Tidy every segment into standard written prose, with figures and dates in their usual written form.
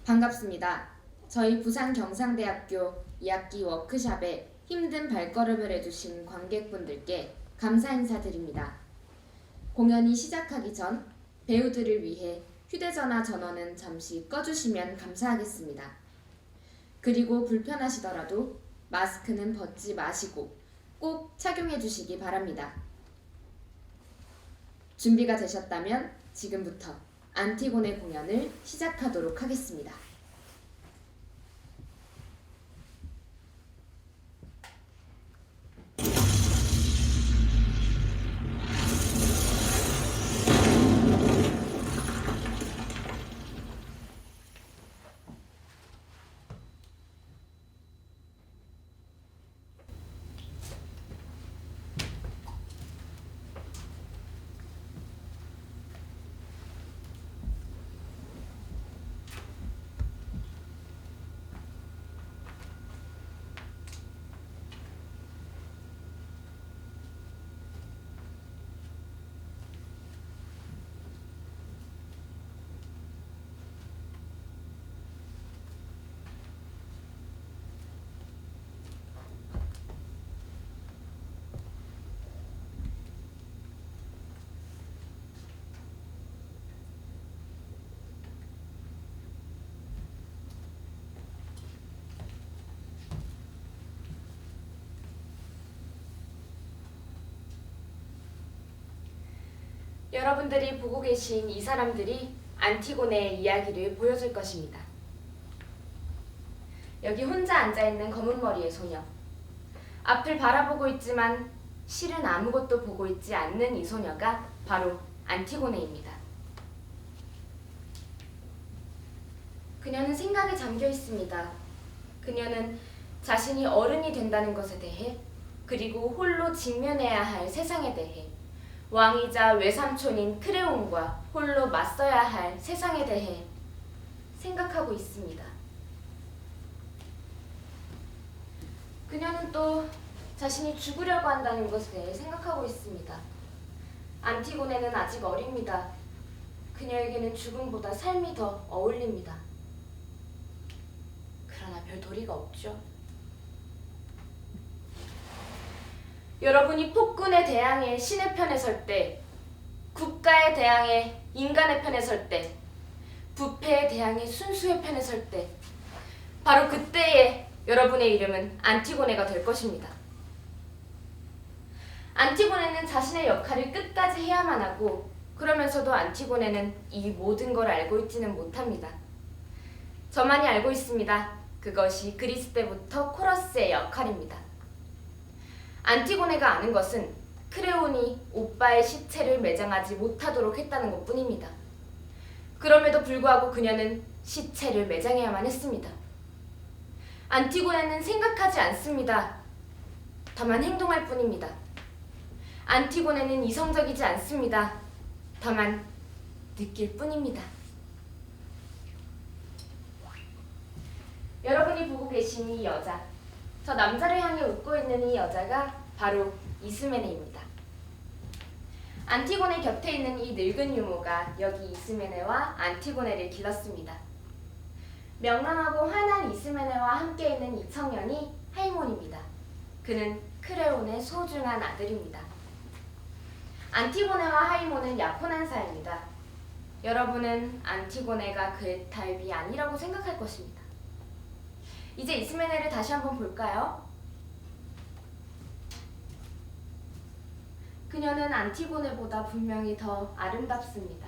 반갑습니다. 저희 부산경상대학교 2학기 워크샵에 힘든 발걸음을 해주신 관객분들께 감사 인사드립니다. 공연이 시작하기 전 배우들을 위해 휴대전화 전원은 잠시 꺼주시면 감사하겠습니다. 그리고 불편하시더라도 마스크는 벗지 마시고 꼭 착용해 주시기 바랍니다. 준비가 되셨다면 지금부터 안티고네 공연을 시작하도록 하겠습니다. 여러분들이 보고 계신 이 사람들이 안티고네의 이야기를 보여줄 것입니다. 여기 혼자 앉아있는 검은 머리의 소녀. 앞을 바라보고 있지만 실은 아무것도 보고 있지 않는 이 소녀가 바로 안티고네입니다. 그녀는 생각에 잠겨 있습니다. 그녀는 자신이 어른이 된다는 것에 대해, 그리고 홀로 직면해야 할 세상에 대해, 왕이자 외삼촌인 크레온과 홀로 맞서야 할 세상에 대해 생각하고 있습니다. 그녀는 또 자신이 죽으려고 한다는 것에 대해 생각하고 있습니다. 안티고네는 아직 어립니다. 그녀에게는 죽음보다 삶이 더 어울립니다. 그러나 별 도리가 없죠. 여러분이 폭군에 대항해 신의 편에 설 때, 국가에 대항해 인간의 편에 설 때, 부패에 대항해 순수의 편에 설 때, 바로 그때에 여러분의 이름은 안티고네가 될 것입니다. 안티고네는 자신의 역할을 끝까지 해야만 하고, 그러면서도 안티고네는 이 모든 걸 알고 있지는 못합니다. 저만이 알고 있습니다. 그것이 그리스 때부터 코러스의 역할입니다. 안티고네가 아는 것은 크레온이 오빠의 시체를 매장하지 못하도록 했다는 것뿐입니다. 그럼에도 불구하고 그녀는 시체를 매장해야만 했습니다. 안티고네는 생각하지 않습니다. 다만 행동할 뿐입니다. 안티고네는 이성적이지 않습니다. 다만 느낄 뿐입니다. 여러분이 보고 계신 이 여자, 저 남자를 향해 웃고 있는 이 여자가 바로 이스메네입니다. 안티고네 곁에 있는 이 늙은 유모가 여기 이스메네와 안티고네를 길렀습니다. 명랑하고 환한 이스메네와 함께 있는 이 청년이 하이몬입니다. 그는 크레온의 소중한 아들입니다. 안티고네와 하이몬은 약혼한 사이입니다. 여러분은 안티고네가 그의 타입이 아니라고 생각할 것입니다. 이제 이스메네를 다시 한번 볼까요? 그녀는 안티고네보다 분명히 더 아름답습니다.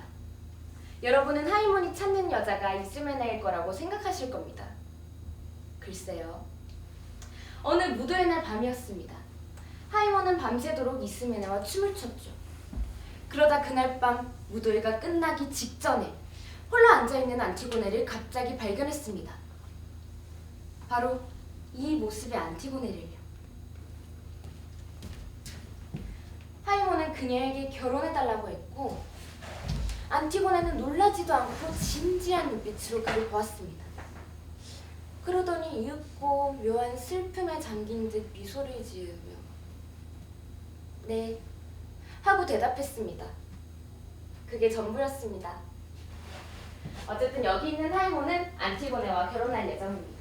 여러분은 하이몬이 찾는 여자가 이스메네일 거라고 생각하실 겁니다. 글쎄요. 어느 무도의 날 밤이었습니다. 하이몬은 밤새도록 이스메네와 춤을 췄죠. 그러다 그날 밤 무도회가 끝나기 직전에 홀로 앉아있는 안티고네를 갑자기 발견했습니다. 바로 이 모습의 안티고네를요. 하이몬은 그녀에게 결혼해달라고 했고, 안티고네는 놀라지도 않고 진지한 눈빛으로 그를 보았습니다. 그러더니 이윽고 묘한 슬픔에 잠긴 듯 미소를 지으며 네 하고 대답했습니다. 그게 전부였습니다. 어쨌든 여기 있는 하이몬은 안티고네와 결혼할 예정입니다.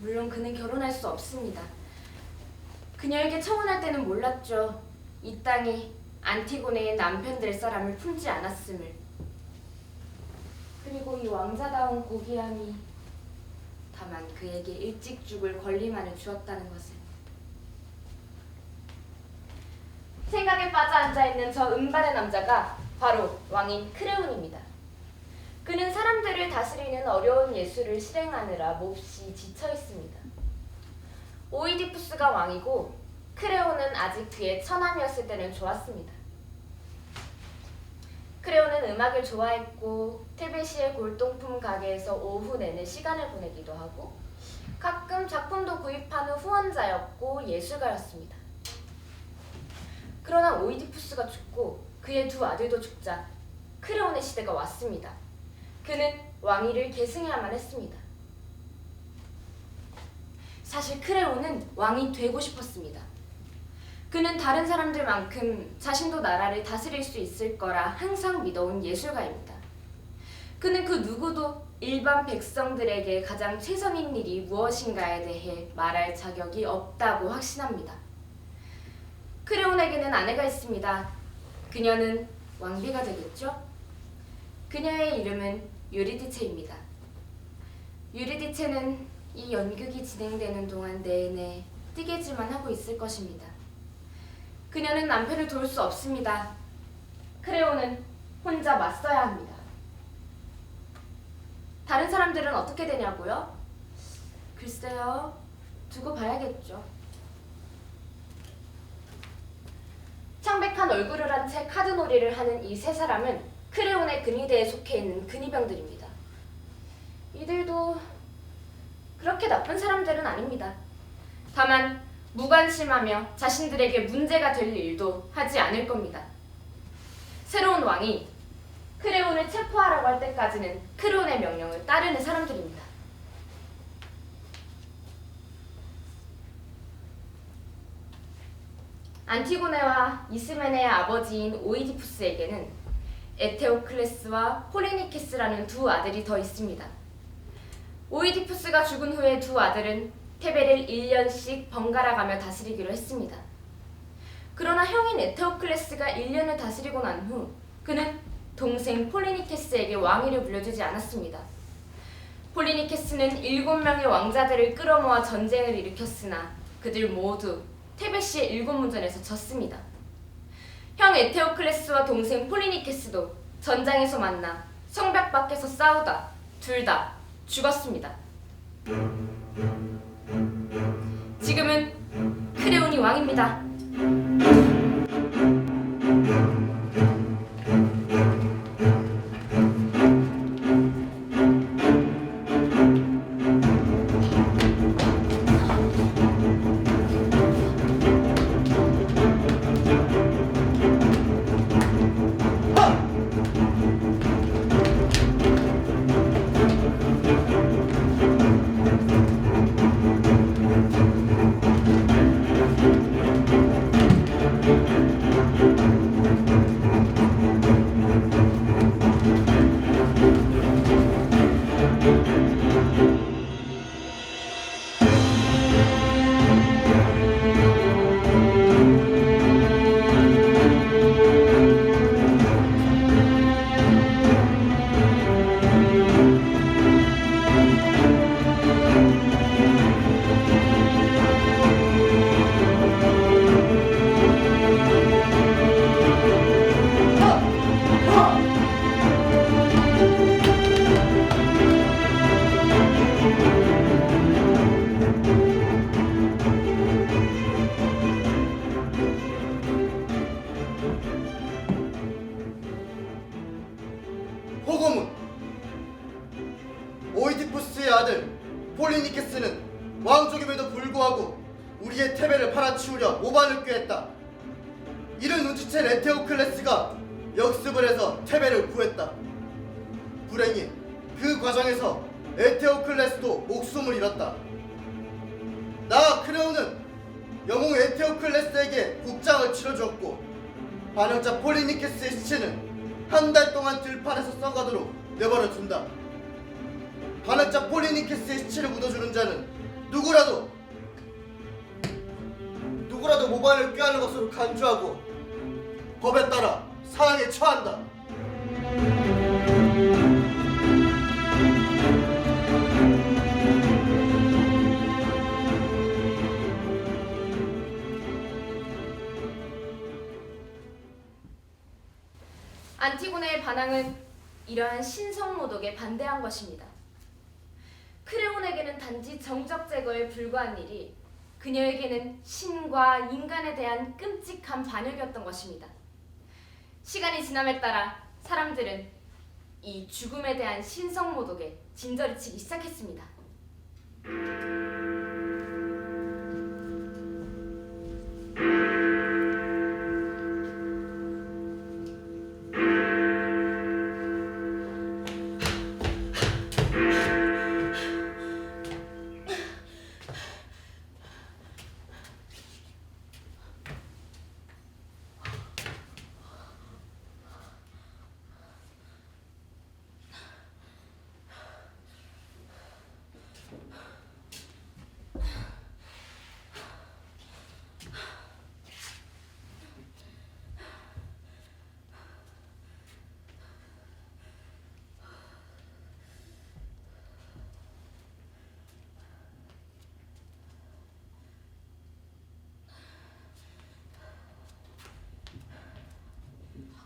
물론 그는 결혼할 수 없습니다. 그녀에게 청혼할 때는 몰랐죠. 이 땅이 안티고네의 남편 될 사람을 품지 않았음을. 그리고 이 왕자다운 고귀함이 다만 그에게 일찍 죽을 권리만을 주었다는 것을. 생각에 빠져 앉아있는 저 은발의 남자가 바로 왕인 크레온입니다. 그는 사람들을 다스리는 어려운 예술을 실행하느라 몹시 지쳐 있습니다. 오이디푸스가 왕이고 크레온은 아직 그의 처남이었을 때는 좋았습니다. 크레온은 음악을 좋아했고 테베시의 골동품 가게에서 오후 내내 시간을 보내기도 하고 가끔 작품도 구입하는 후원자였고 예술가였습니다. 그러나 오이디푸스가 죽고 그의 두 아들도 죽자 크레온의 시대가 왔습니다. 그는 왕위를 계승해야만 했습니다. 사실 크레온은 왕이 되고 싶었습니다. 그는 다른 사람들만큼 자신도 나라를 다스릴 수 있을 거라 항상 믿어온 예술가입니다. 그는 그 누구도 일반 백성들에게 가장 최선인 일이 무엇인가에 대해 말할 자격이 없다고 확신합니다. 크레온에게는 아내가 있습니다. 그녀는 왕비가 되겠죠? 그녀의 이름은 유리디체입니다. 유리디체는 이 연극이 진행되는 동안 내내 뜨개질만 하고 있을 것입니다. 그녀는 남편을 도울 수 없습니다. 크레온은 혼자 맞서야 합니다. 다른 사람들은 어떻게 되냐고요? 글쎄요, 두고 봐야겠죠. 창백한 얼굴을 한 채 카드놀이를 하는 이 세 사람은 크레온의 근위대에 속해 있는 근위병들입니다. 이들도 그렇게 나쁜 사람들은 아닙니다. 다만 무관심하며 자신들에게 문제가 될 일도 하지 않을 겁니다. 새로운 왕이 크레온을 체포하라고 할 때까지는 크레온의 명령을 따르는 사람들입니다. 안티고네와 이스메네의 아버지인 오이디푸스에게는 에테오클레스와 폴리니케스라는 두 아들이 더 있습니다. 오이디푸스가 죽은 후에 두 아들은 테베를 1년씩 번갈아가며 다스리기로 했습니다. 그러나 형인 에테오클레스가 1년을 다스리고 난 후 그는 동생 폴리니케스에게 왕위를 물려주지 않았습니다. 폴리니케스는 7명의 왕자들을 끌어모아 전쟁을 일으켰으나 그들 모두 테베시의 일곱문전에서 졌습니다. 형 에테오클레스와 동생 폴리니케스도 전장에서 만나 성벽 밖에서 싸우다 둘 다 죽었습니다. 지금은 크레온이 왕입니다. 호고문! 오이디푸스의 아들 폴리니케스는 왕족임에도 불구하고 우리의 테베를 팔아치우려 오반을 꾀했다. 이를 눈치챈 에테오클레스가 역습을 해서 테베를 구했다. 불행히 그 과정에서 에테오클레스도 목숨을 잃었다. 나 크레온은 영웅 에테오클레스에게 국장을 치러주었고 반역자 폴리니케스의 시체는 한 달 동안 들판에서 썩어도록 내버려 둔다. 반역자 폴리니케스의 시체를 묻어주는 자는 누구라도 모반을 꾀하는 것으로 간주하고 법에 따라 사형에 처한다. 안티고네의 반항은 이러한 신성모독에 반대한 것입니다. 크레온에게는 단지 정적 제거에 불과한 일이 그녀에게는 신과 인간에 대한 끔찍한 반역이었던 것입니다. 시간이 지남에 따라 사람들은 이 죽음에 대한 신성모독에 진저리 치기 시작했습니다.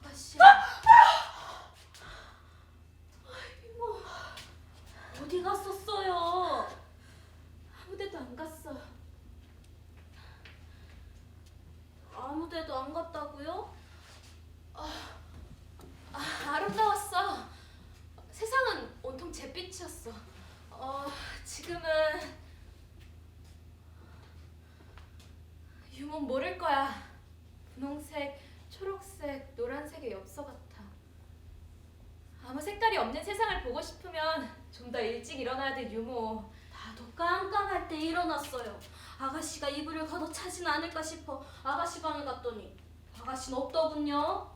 아가씨, 이모, 어디 갔었어요? 아무데도 안 갔어. 아무데도 안 갔다고요? 아름다웠어. 세상은 온통 잿빛이었어. 지금은 유몬 모를 거야. 분홍색, 초록색, 노란색의 엽서 같아. 아무 색깔이 없는 세상을 보고 싶으면 좀 더 일찍 일어나야 돼, 유모. 나도 깜깜할 때 일어났어요. 아가씨가 이불을 걷어차진 않을까 싶어 아가씨 방에 갔더니 아가씨는 없더군요.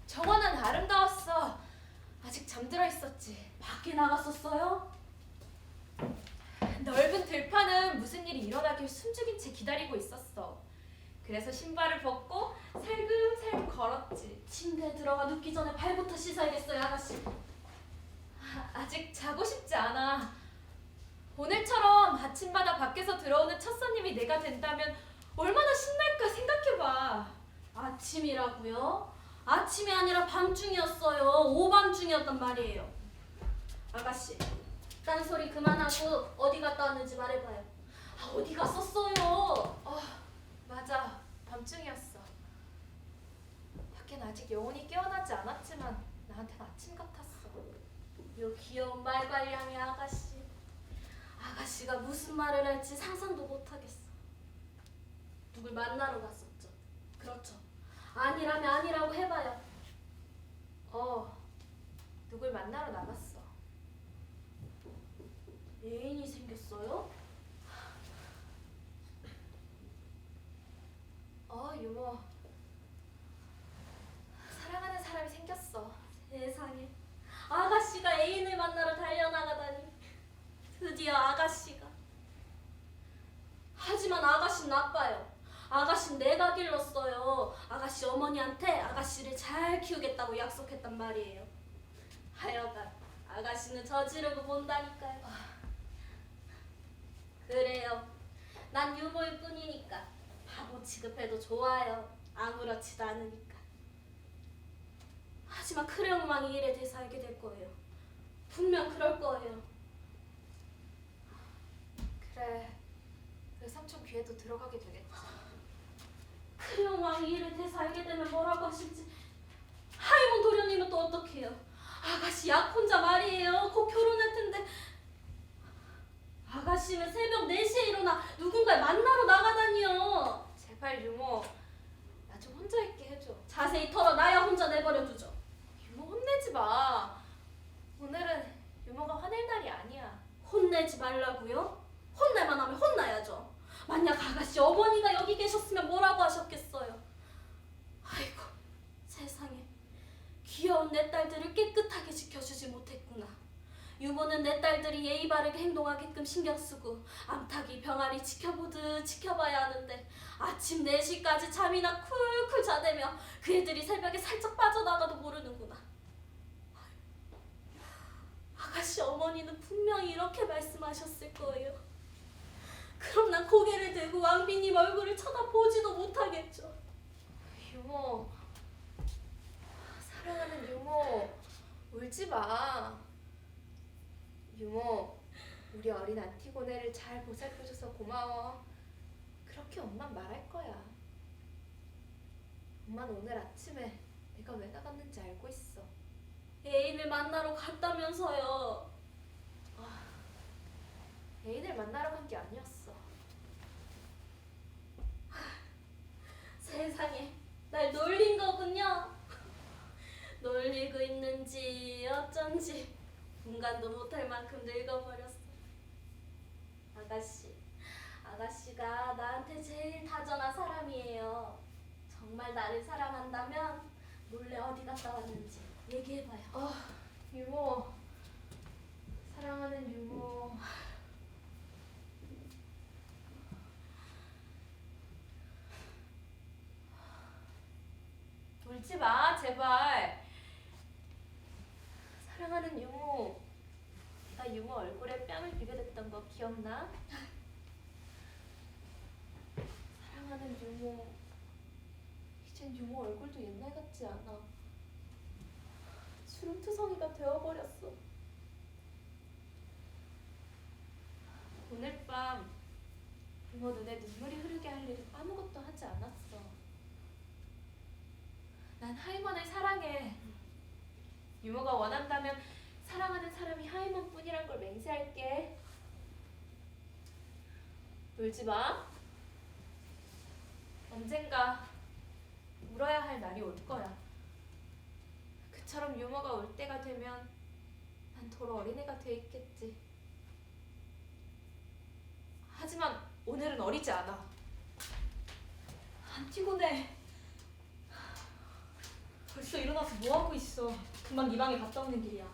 정원은 아름다웠어. 아직 잠들어 있었지. 밖에 나갔었어요? 넓은 들판은 무슨 일이 일어나길 숨죽인 채 기다리고 있었어. 그래서 신발을 벗고 살금살금 걸었지. 침대에 들어가 눕기 전에 발부터 씻어야겠어요, 아가씨. 아직 자고 싶지 않아. 오늘처럼 아침마다 밖에서 들어오는 첫 손님이 내가 된다면 얼마나 신날까 생각해봐. 아침이라고요? 아침이 아니라 밤중이었어요. 오밤중이었단 말이에요. 아가씨, 딴소리 그만하고 어디 갔다 왔는지 말해봐요. 어디 갔었어요? 맞아, 밤중이었어. 밖엔 아직 영혼이 깨어나지 않았지만 나한텐 아침 같았어. 요 귀여운 말괄량의 아가씨. 아가씨가 무슨 말을 할지 상상도 못하겠어. 누굴 만나러 갔었죠? 그렇죠. 아니라면 아니라고 해봐요. 누굴 만나러 나갔어. 애인이 생겼어요? 유모. 사랑하는 사람이 생겼어. 세상에. 아가씨가 애인을 만나러 달려나가다니. 드디어 아가씨가. 하지만 아가씨는 나빠요. 아가씨는 내가 길렀어요. 아가씨 어머니한테 아가씨를 잘 키우겠다고 약속했단 말이에요. 하여간 아가씨는 저지르고 본다니까요. 그래요. 난 유모일 뿐이니까 바보 취급해도 좋아요. 아무렇지도 않으니까. 하지만 크레용망이 일에 대해서 알게 될 거예요. 분명 그럴 거예요. 그래. 그 삼촌 귀에도 들어가게 되겠지. 크레용망이 일에 대해서 알게 되면 뭐라고 하실지. 하이몬 도련님은 또 어떡해요? 아가씨 약혼자 말이에요. 곧 결혼할 텐데. 아가씨는 새벽 4시에 일어나 누군가를 만나러 나가다니요. 제발 유모. 나 좀 혼자 있게 해줘. 자세히 털어놔야 혼자 내버려 두죠. 유모 혼내지 마. 오늘은 유모가 화낼 날이 아니야. 혼내지 말라고요? 혼날만 하면 혼나야죠. 만약 아가씨 어머니가 여기 계셨으면 뭐라고 하셨겠어요? 아이고 세상에. 귀여운 내 딸들을 깨끗하게 지켜주지 못했고 유모는 내 딸들이 예의 바르게 행동하게끔 신경 쓰고 암탉이 병아리 지켜보듯 지켜봐야 하는데 아침 4시까지 잠이나 쿨쿨 자대며 그 애들이 새벽에 살짝 빠져나가도 모르는구나. 아가씨 어머니는 분명히 이렇게 말씀하셨을 거예요. 그럼 난 고개를 들고 왕비님 얼굴을 쳐다보지도 못하겠죠. 유모, 사랑하는 유모, 울지 마. 유모, 우리 어린 안티고네를 잘 보살펴줘서 고마워. 그렇게 엄만 말할 거야. 엄마는 오늘 아침에 내가 왜 나갔는지 알고 있어. 애인을 만나러 갔다면서요. 애인을 만나러 간 게 아니었어. 세상에, 날 놀린 거군요. 놀리고 있는지 어쩐지 분간도 못할 만큼 늙어버렸어. 아가씨가 나한테 제일 다정한 사람이에요. 정말 나를 사랑한다면 몰래 어디 갔다 왔는지 얘기해봐요. 유모, 사랑하는 유모. 울지 마, 제발. 사랑하는 유모. 나 유모 얼굴에 뺨을 비벼댔던 거 기억나? 사랑하는 유모. 이젠 유모 얼굴도 옛날 같지 않아. 주름투성이가 되어버렸어. 오늘 밤 유모 눈에 눈물이 흐르게 할 일은 아무것도 하지 않았어. 난 하이먼을 사랑해. 유모가 원한다면 사랑하는 사람이 하이먼뿐이란 걸 맹세할게. 울지 마. 언젠가 울어야 할 날이 올 거야. 그처럼 유모가 올 때가 되면 난 도로 어린애가 돼 있겠지. 하지만 오늘은 어리지 않아. 안티고네, 벌써 일어나서 뭐하고 있어? 금방 네 방에 갔다 오는 길이야.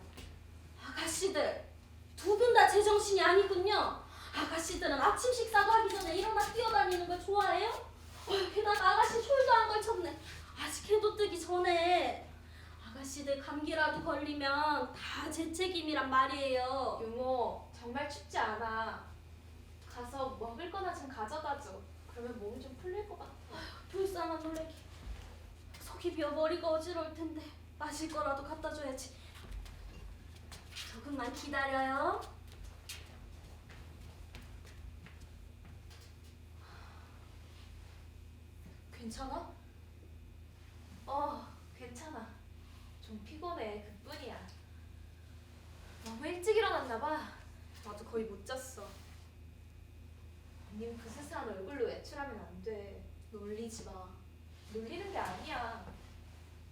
아가씨들, 두 분 다 제정신이 아니군요. 아가씨들은 아침 식사도 하기 전에 일어나 뛰어다니는 걸 좋아해요? 게다가 아가씨 숄도 안 걸쳤네. 아직 해도 뜨기 전에. 아가씨들 감기라도 걸리면 다 제 책임이란 말이에요. 유모, 정말 춥지 않아. 가서 먹을 거나 좀 가져다 줘. 그러면 몸이 좀 풀릴 것 같아. 불쌍한 놀래기. 속이 비어 머리가 어지러울 텐데 마실 거라도 갖다 줘야지. 조금만 기다려요. 괜찮아? 괜찮아. 좀 피곤해. 그뿐이야. 너무 일찍 일어났나 봐. 나도 거의 못 잤어. 언니는 그 스스한 얼굴로 외출하면 안 돼. 놀리지 마. 놀리는 게 아니야.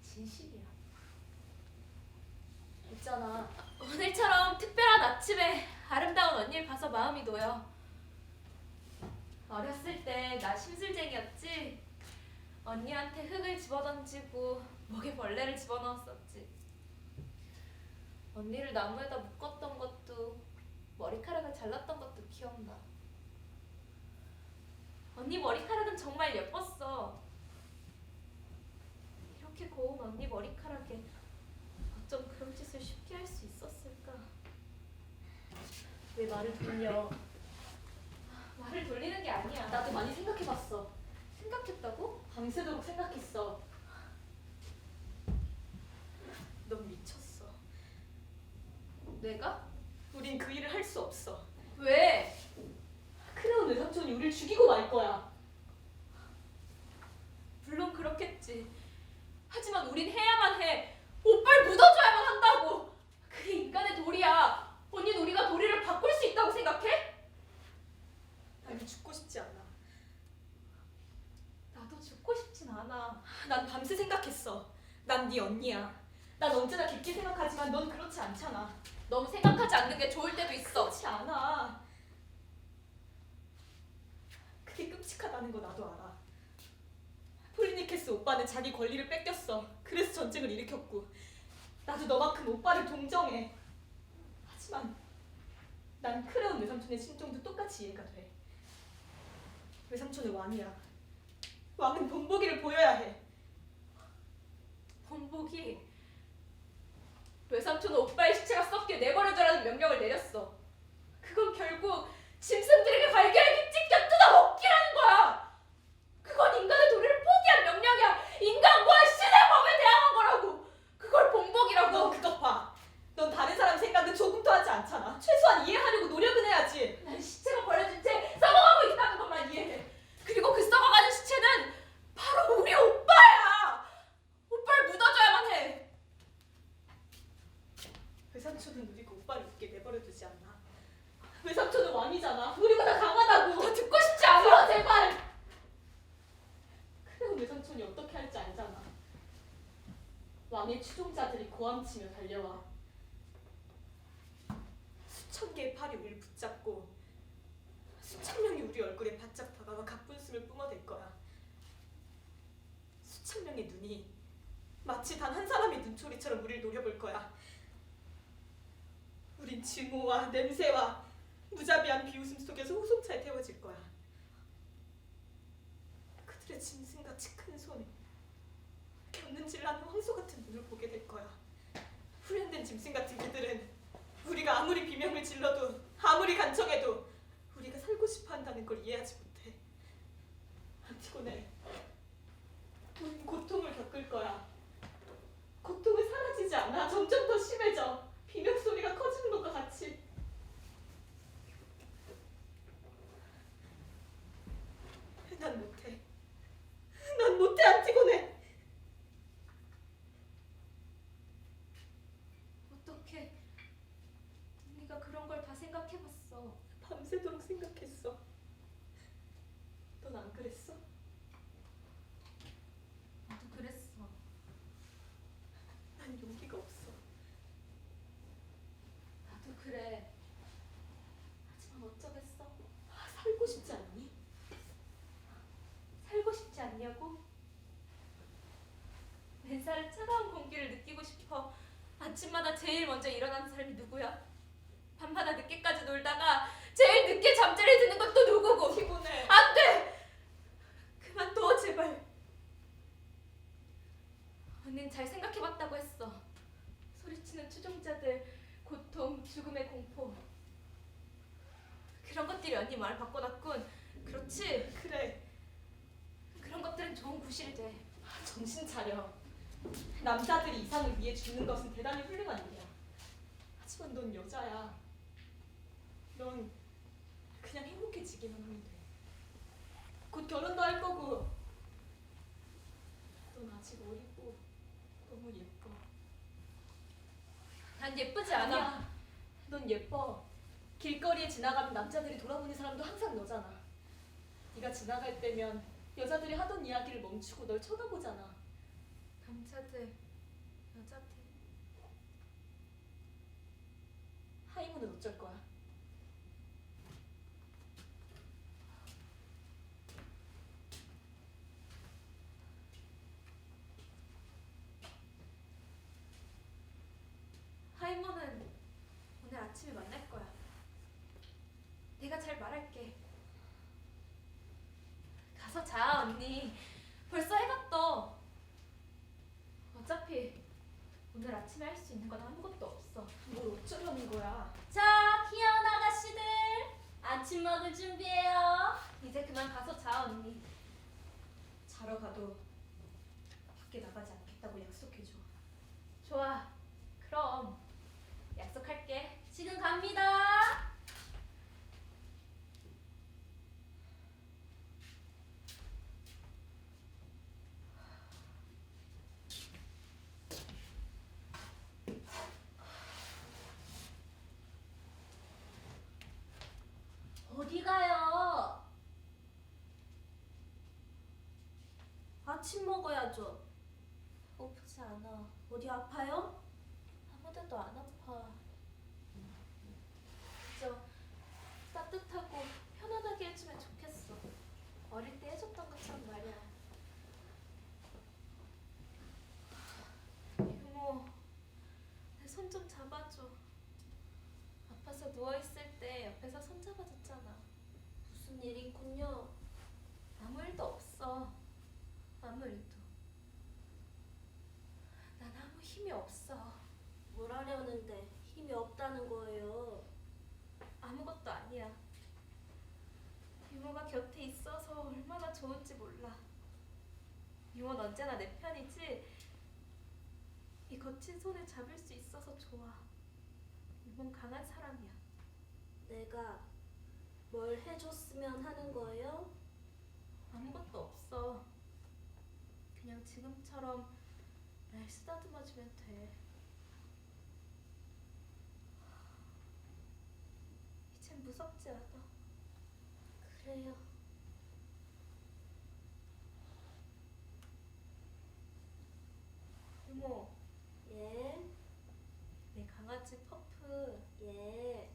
진실이야. 있잖아. 오늘처럼 특별한 아침에 아름다운 언니를 봐서 마음이 놓여. 어렸을 때 나 심술쟁이였지. 언니한테 흙을 집어던지고 목에 벌레를 집어넣었었지. 언니를 나무에다 묶었던 것도 머리카락을 잘랐던 것도 기억나. 언니 머리카락은 정말 예뻤어. 이렇게 고운 언니 머리카락에 어쩜 그런 짓을 쉽게 할 수 있었을까? 왜 말을 돌려? 말을 돌리는 게 아니야. 나도 많이 생각해봤어. 생각했다고? 밤새도록 생각했어. 넌 미쳤어. 내가? 우린 그 일을 할 수 없어. 왜? 크레온 외삼촌이 우릴 죽이고 말 거야. 물론 그렇겠지. 하지만 우린 해야만 해. 오빠를 묻어줘야만 한다고. 그게 인간의 도리야. 언니는 우리가 도리를 바꿀 수 있다고 생각해? 난 죽고 싶지 않아. 나도 죽고 싶진 않아. 난 밤새 생각했어. 난 네 언니야. 난 언제나 깊게 생각하지만 넌 그렇지 않잖아. 너무 생각하지 않는 게 좋을 때도 있어. 그렇지 않아. 그게 끔찍하다는 거 나도 알아. 폴리니케스 오빠는 자기 권리를 뺏겼어. 그래서 전쟁을 일으켰고 나도 너만큼 오빠를 동정해. 하지만 난 크레온 외삼촌의 심정도 똑같이 이해가 돼. 외삼촌은 왕이야. 왕은 본보기를 보여야 해. 본보기? 외삼촌은 오빠의 시체가 썩게 내버려두라는 명령을 내렸어. 그건 결국 짐승들에게 갈기를 직접 뜯어먹기라는 거야. 그건 인간의 도리를 포기한 명령이야. 인간과 신의 법에 대항한 거라고. 그걸 본보기라고. 너 그것 봐. 넌 다른 사람 생각은 조금도 하지 않잖아. 최소한 이해하려고 노력은 해야지. 난 시체가 버려진 채 썩어가고 있다는 것만 이해해. 그리고 그 썩어가는 시체는 바로 우리 오빠야. 오빠를 묻어줘야만 해. 외삼촌은 우리가 오빠를 죽게 내버려두지 않나. 외삼촌은 왕이잖아. 우리보다 강하다고. 더 듣고 싶지 않아. 제발. 그래도 외삼촌이 어떻게 할지 알잖아. 왕의 추종자들이 고함치며 달려와 수천 개의 팔이 우리를 붙잡고 수천 명이 우리 얼굴에 바짝 다가가 각분숨을 뿜어댈 거야. 수천 명의 눈이 마치 단 한 사람의 눈초리처럼 우리를 노려볼 거야. 우린 증오와 냄새와 무자비한 비웃음 속에서 호송차에 태워질 거야. 그들의 짐승같이 큰 손, 곁눈질 나는 황소 같은 눈을 보게 될 거야. 후련된 짐승 같은 그들은 우리가 아무리 비명을 질러도 아무리 간청해도 우리가 살고 싶어 한다는 걸 이해하지 못해. 안티고네, 우린 고통을 겪을 거야. 고통은 사라지지 않아. 점점 더 심해져. 비명 소리가 커지는 것과 같이. 난 못해. 난 못해, 안티고네. 어떻게 네가 그런 걸 다 생각해봤어? 밤새도록 생각했어. 넌 안 그랬어? 나도 그랬어. 난 용기가 없어. 나도 그래. 하지만 어쩌겠어? 살고 싶지 않니? 살고 싶지 않냐고? 맨살 차가운 공기를 느끼고 싶어. 아침마다 제일 먼저 일어나는 사람이 누구야? 밤마다 늦게까지 놀다가 제일 늦게 잠자리에 드는 건 또 누구고? 피곤해. 안 돼! 그만둬 제발. 언니는 잘 생각해봤다고 했어. 소리치는 추종자들, 고통, 죽음의 공포, 그런 것들이 언니 말을 바꿔놨군. 그렇지? 그래. 그런 것들은 좋은 구실이 돼. 정신 차려. 남자들이 이상을 위해 죽는 것은 대단히 훌륭한 일이야. 하지만 넌 여자야. 넌 그냥 행복해지기만 하면 돼. 곧 결혼도 할 거고. 넌 아직 어리고 너무 예뻐. 난 예쁘지 않아. 아니야. 넌 예뻐. 길거리에 지나가면 남자들이 돌아보는 사람도 항상 너잖아. 네가 지나갈 때면 여자들이 하던 이야기를 멈추고 널 쳐다보잖아. 남자들, 여자들. 하이문은 어쩔 거야? 하이문은 오늘 아침에 만날 거야. 내가 잘 말할게. 가서 자, 언니. 벌써 해가 떠. 어차피 오늘 아침에 할 수 있는 건 아무것도 없어. 뭘 어쩌려는 거야? 자, 귀여운 아가씨들, 아침 먹을 준비해요. 이제 그만 가서 자, 언니. 자러 가도 밖에 나가지 않겠다고 약속해줘. 좋아. 그럼 약속할게. 지금 갑니다. 어디 가요? 아침 먹어야죠. 고프지 않아. 어디 아파요? 아무데도 안 아파. 저 따뜻하고 편안하게 해주면 좋겠어. 어릴 때 해줬던 것처럼 말이야. 이모, 내 손 좀 잡아줘. 누워있을 때 옆에서 손잡아줬잖아. 무슨 일이 있군요. 아무 일도 없어. 아무 일도. 난 아무 힘이 없어. 뭘 하려는데 힘이 없다는 거예요. 아무것도 아니야. 유모가 곁에 있어서 얼마나 좋은지 몰라. 유모는 언제나 내 편이지. 이 거친 손을 잡을 수 있어서 좋아. 유모는 강한 사람이야. 내가 뭘 해줬으면 하는 거예요? 아무것도 없어. 그냥 지금처럼 날 쓰다듬어주면 돼. 이젠 무섭지 않아. 그래요. 유모, 예, 내 강아지 퍼프. 예.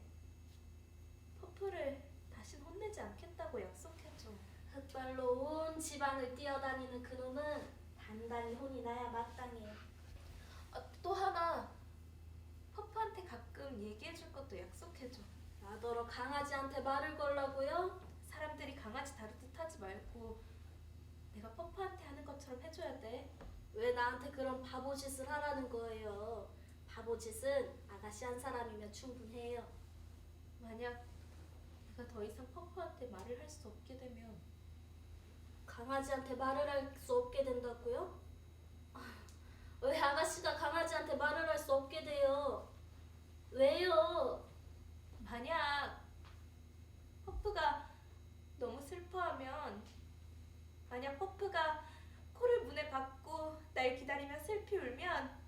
퍼프를 다신 혼내지 않겠다고 약속해줘. 흑발로 온 집안을 뛰어다니는 그놈은 단단히 혼이 나야 마땅해요. 또 하나. 퍼프한테 가끔 얘기해줄 것도 약속해줘. 나더러 강아지한테 말을 걸라고요? 사람들이 강아지 다루듯 하지 말고 내가 퍼프한테 하는 것처럼 해줘야 돼. 왜 나한테 그런 바보짓을 하라는 거예요? 바보짓은 아가씨 한 사람이면 충분해요. 만약 내가 더 이상 퍼프한테 말을 할 수 없게 되면 강아지한테 말을 할 수 없게 된다고요? 왜 아가씨가 강아지한테 말을 할 수 없게 돼요? 왜요? 만약 퍼프가 너무 슬퍼하면 만약 퍼프가 코를 문에 박고 날 기다리며 슬피 울면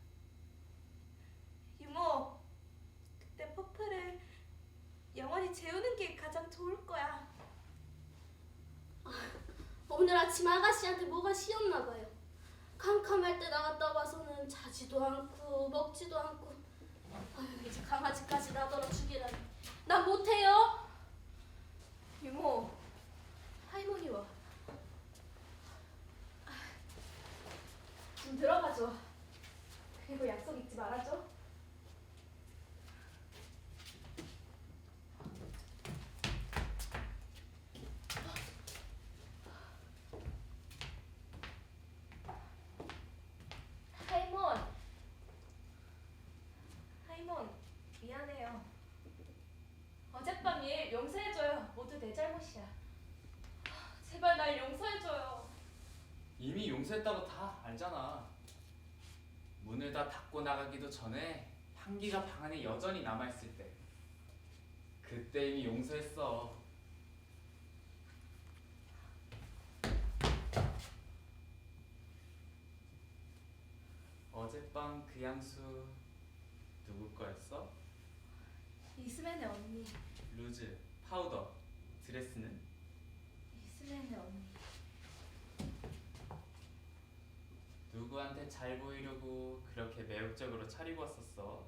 유모 그때 퍼프를 영원히 재우는 게 가장 좋을 거야. 오늘 아침 아가씨한테 뭐가 씌었나 봐요. 캄캄할 때 나갔다 와서는 자지도 않고 먹지도 않고. 아유, 이제 강아지까지 나더러 죽이라니. 난 못해요. 유모 할머니 와. 좀 들어가줘. 그리고 약속 잊지 말아줘. 하이몬, 미안해요. 어젯밤 일 용서해줘요. 모두 내 잘못이야. 제발 날 용서해줘요. 이미 용서했다고 다 알잖아. 문을 다 닫고 나가기도 전에 향기가 방 안에 여전히 남아있을 때 그때 이미 용서했어. 어젯밤 그 향수 누구 거였어? 이스맨의 언니. 루즈, 파우더, 드레스는? 이스맨의 언니. 누구한테 잘 보이려고 그렇게 매혹적으로 차리고 왔었어?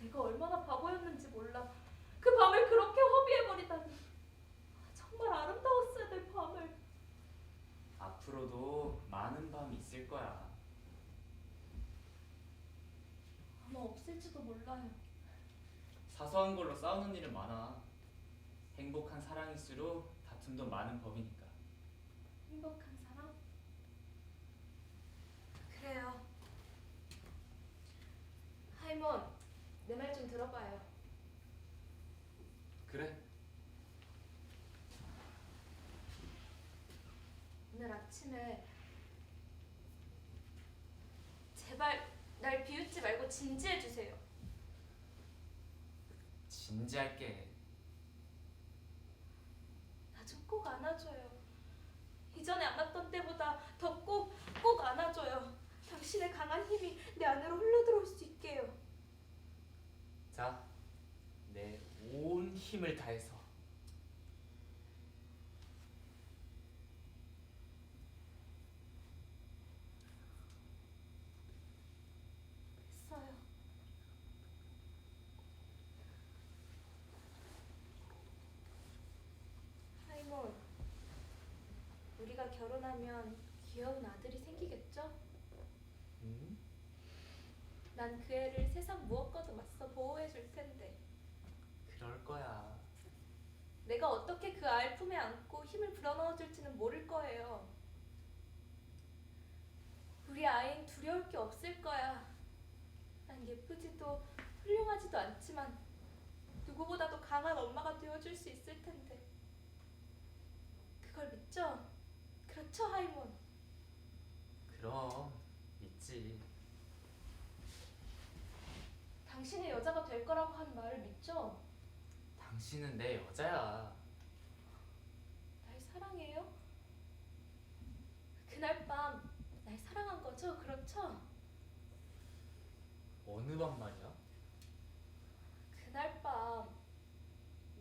내가 얼마나 바보였는지 몰라. 그 밤을 그렇게 허비해버리다니. 정말 아름다웠어야 될 밤을. 앞으로도 많은 밤이 있을 거야. 아마 없을지도 몰라요. 사소한 걸로 싸우는 일은 많아. 행복한 사랑일수록 다툼도 많은 법이니까. 행복한 사랑? 그래요. 하이몬, 내 말 좀 들어봐요. 그래. 오늘 아침에 제발 날 비웃지 말고 진지해주세요. 진지할게. 나 좀 꼭 안아줘요. 이전에 안았던 때보다 더 꼭 안아줘요. 당신의 강한 힘이 내 안으로 흘러들어올 수 있게요. 자, 내 온 힘을 다해서. 했어요. 하이몬, 우리가 결혼하면 귀여운 아들이 생기겠죠? 응? 난 그 애를 세상 무엇과도 맞서 보호해 줄 텐데 내가 어떻게 그 아이를 품에 안고 힘을 불어넣어줄지는 모를 거예요. 우리 아이는 두려울 게 없을 거야. 난 예쁘지도 훌륭하지도 않지만 누구보다도 강한 엄마가 되어줄 수 있을 텐데. 그걸 믿죠? 그렇죠, 하이몬? 그럼 믿지. 당신의 여자가 될 거라고 한 말을 믿죠? 당신은 내 여자야. 날 사랑해요? 그날 밤 날 사랑한 거죠? 그렇죠? 어느 밤 말이야? 그날 밤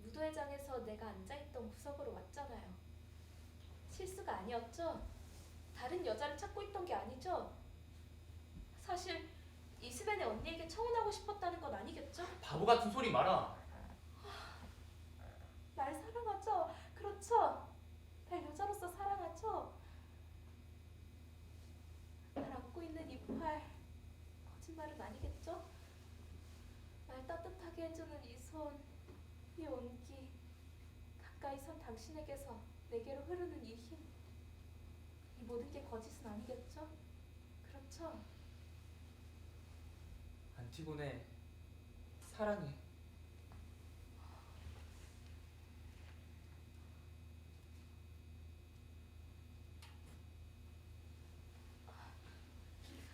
무도회장에서 내가 앉아있던 구석으로 왔잖아요. 실수가 아니었죠? 다른 여자를 찾고 있던 게 아니죠? 사실 이스벤의 언니에게 청혼하고 싶었다는 건 아니겠죠? 바보 같은 소리 마라. 날 사랑하죠? 그렇죠? 날 여자로서 사랑하죠? 날 안고 있는 이 팔, 거짓말은 아니겠죠? 날 따뜻하게 해주는 이 손, 이 온기, 가까이 선 당신에게서 내게로 흐르는 이 힘, 이 모든 게 거짓은 아니겠죠? 그렇죠? 안티고네, 사랑해.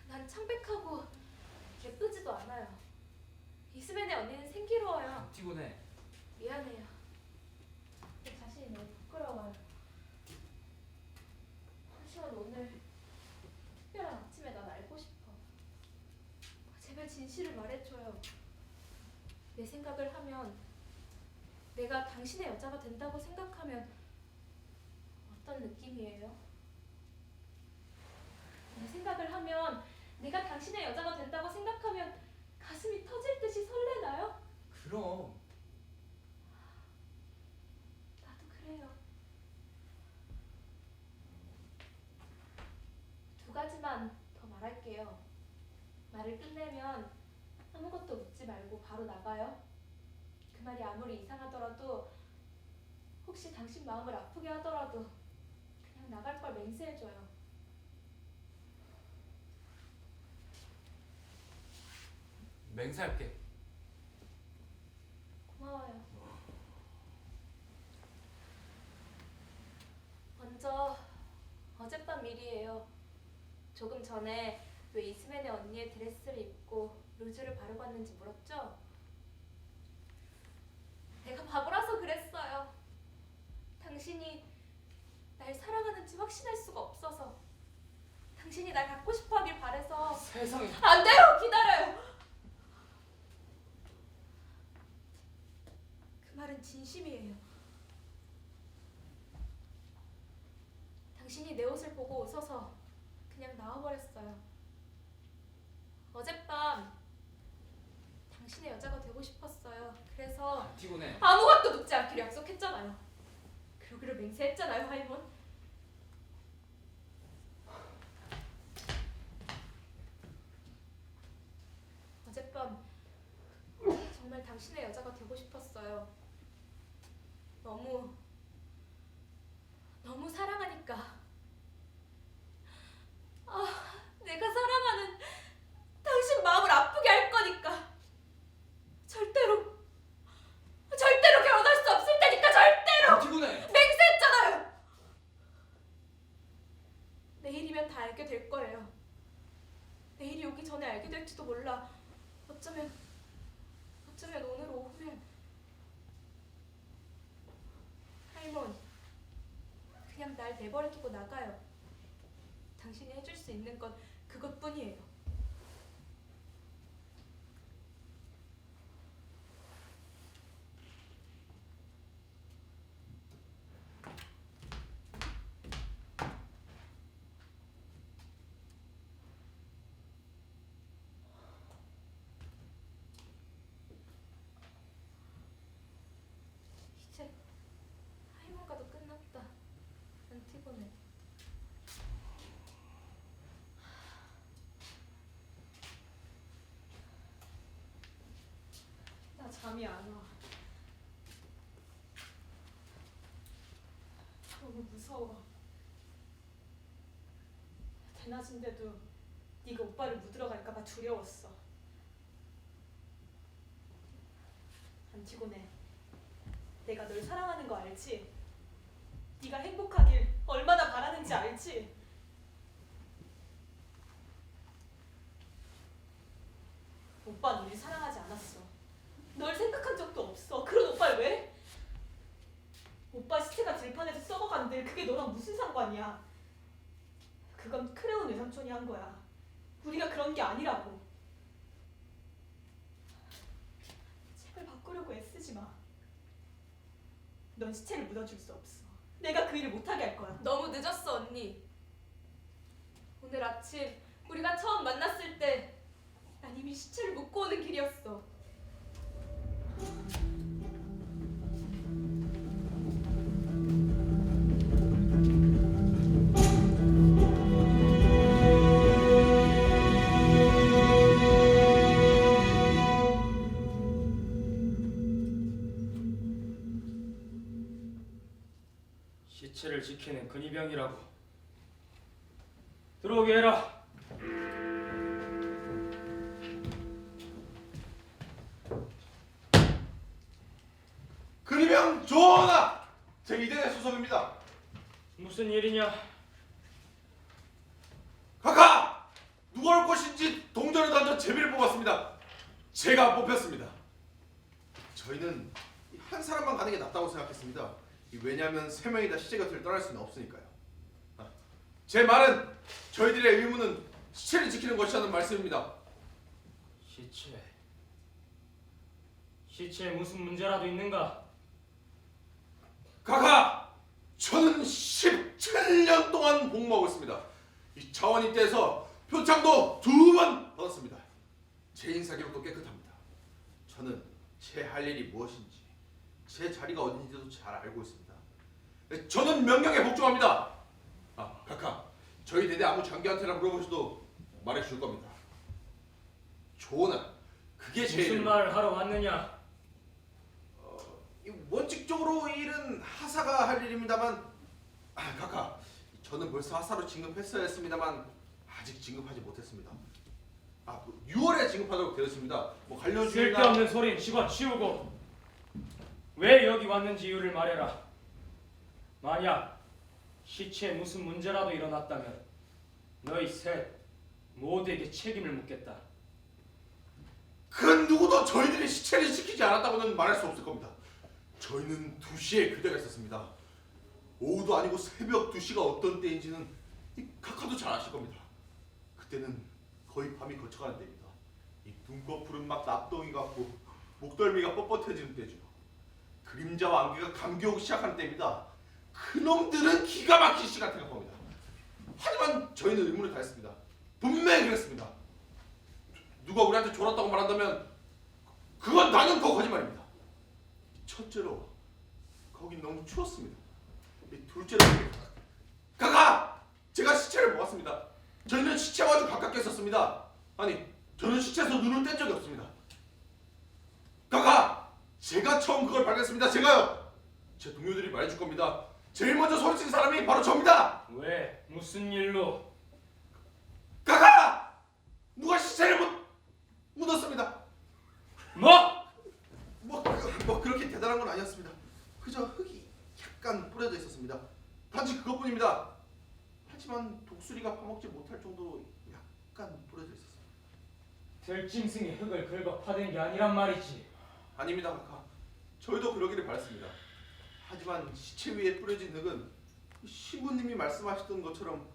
난 창백하고 예쁘지도 않아요. 이스벤의 언니는 생기로워요. 안티고네, 미안해요. 내 자신이 너무 부끄러워요. 하지만 오늘 특별한 아침에 난 알고 싶어. 제발 진실을 말해줘요. 내 생각을 하면, 내가 당신의 여자가 된다고 생각하면 어떤 느낌이에요? 내 생각을 하면, 내가 당신의 여자가 된다고 생각하면 가슴이 터질 듯이 설레나요? 그럼 나도 그래요. 두 가지만 더 말할게요. 말을 끝내면 아무것도 묻지 말고 바로 나가요. 그 말이 아무리 이상하더라도, 혹시 당신 마음을 아프게 하더라도 그냥 나갈 걸 맹세해줘요. 맹세할게. 고마워요. 먼저 어젯밤 일이에요. 조금 전에 왜 이스맨의 언니의 드레스를 입고 루즈를 바르고 왔는지 물었죠? 내가 바보라서 그랬어요. 당신이 날 사랑하는지 확신할 수가 없어서, 당신이 날 갖고 싶어하길 바래서. 세상에. 안 돼요! 기다려요! 그 말은 진심이에요. 당신이 내 옷을 보고 웃어서 그냥 나와버렸어요. 어젯밤 당신의 여자가 되고 싶었어요. 그래서 안티고네, 아무것도 묻지 않기로 약속했잖아요. 그러기로 맹세했잖아요, 하이몬. 어젯밤 정말 당신의 여자가 되고 싶었어요. 너무 사랑하니까. 내가 사랑하는 당신 마음을 아프게 할 거니까. 절대로 결혼할 수 없을 테니까. 절대로! 안티고네. 맹세했잖아요. 내일이면 다 알게 될 거예요. 내일이 오기 전에 알게 될지도 몰라. 어쩌면 오늘 오후면. 하이몬, 그냥 날 내버려 두고 나가요. 당신이 해줄 수 있는 건 그것뿐이에요. 이제 하이몬과도 끝났다. 안티고네. 나 잠이 안 와. 너무 무서워. 대낮인데도 네가 오빠를 묻으러 갈까봐 두려웠어. 안티고네, 내가 널 사랑하는 거 알지? 네가 행복하길 얼마나 바라는지 알지? 오빠는 우리 사랑하지 않았어. 널 생각한 적도 없어. 그런 오빠를 왜? 오빠 시체가 들판에서 썩어간들 그게 너랑 무슨 상관이야? 그건 크레온 외삼촌이 한 거야. 우리가 그런 게 아니라고. 책을 바꾸려고 애쓰지 마. 넌 시체를 묻어줄 수 없어. 내가 그 일을 못하게 할 거야. 너무 늦었어, 언니. 오늘 아침 우리가 처음 만났을 때 난 이미 시체를 묻고 오는 길이었어. 시체를 지키는 근위병이라고. 들어오게 해라. 근위병 전하! 제 이대의 수석입니다. 무슨 일이냐? 각하! 누가 올 것인지 동전을 던져 제비를 뽑았습니다. 제가 뽑혔습니다. 저희는 한 사람만 가는 게 낫다고 생각했습니다. 왜냐하면 세 명이 다 시체 곁을 떠날 수는 없으니까요. 제 말은 저희들의 의무는 시체를 지키는 것이라는 말씀입니다. 시체. 시체에 무슨 문제라도 있는가? 각하! 저는 17년 동안 복무하고 있습니다. 이 차원입대에서 표창도 2번 받았습니다. 제 인사 기록도 깨끗합니다. 저는 제 할 일이 무엇인지, 제 자리가 어딘지도 잘 알고 있습니다. 저는 명령에 복종합니다. 각하, 저희 대대 아무 장교한테나 물어보셔도 말해줄 겁니다. 조언은 그게 제 무슨 일. 말을 하러 왔느냐? 원칙적으로 이 일은 하사가 할 일입니다만, 각하, 저는 벌써 하사로 진급했어야 했습니다만 아직 진급하지 못했습니다. 6월에 진급하도록 되었습니다. 뭐 관련 중이나 쓸데없는 소린 집어치우고 왜 여기 왔는지 이유를 말해라. 만약 시체에 무슨 문제라도 일어났다면 너희 셋 모두에게 책임을 묻겠다. 그 누구도 저희들이 시체를 지키지 않았다고는 말할 수 없을 겁니다. 저희는 2시에 교대가 있었습니다. 오후도 아니고 새벽 2시가 어떤 때인지는 이 각하도 잘 아실 겁니다. 그때는 거의 밤이 거쳐가는 때입니다. 이 눈꺼풀은 막 납덩이 같고 목덜미가 뻣뻣해지는 때죠. 그림자와 안개가 감겨오기 시작하는 때입니다. 그놈들은 기가 막힌 시간 생각합니다. 하지만 저희는 의무를 다했습니다. 분명히 그랬습니다. 누가 우리한테 졸았다고 말한다면 그건 나는 더 거짓말입니다. 첫째로 거긴 너무 추웠습니다. 둘째로 각하! 제가 시체를 보았습니다. 저희는 시체와 아주 가깝게 있었습니다. 아니, 저는 시체에서 눈을 뗀 적이 없습니다. 각하! 제가 처음 그걸 발견했습니다. 제가요. 제 동료들이 말해줄 겁니다. 제일 먼저 소리친 사람이 바로 저입니다. 왜? 무슨 일로? 각하! 누가 시체를 묻었습니다. 뭐? 그렇게 대단한 건 아니었습니다. 그저 흙이 약간 뿌려져 있었습니다. 단지 그것뿐입니다. 하지만 독수리가 파먹지 못할 정도로 약간 뿌려져 있었습니다. 들짐승이 흙을 긁어 파댄 게 아니란 말이지. 아닙니다, 각하. 저희도 그러기를 바랐습니다. 하지만 시체 위에 뿌려진 흙은 신부님이 말씀하셨던 것처럼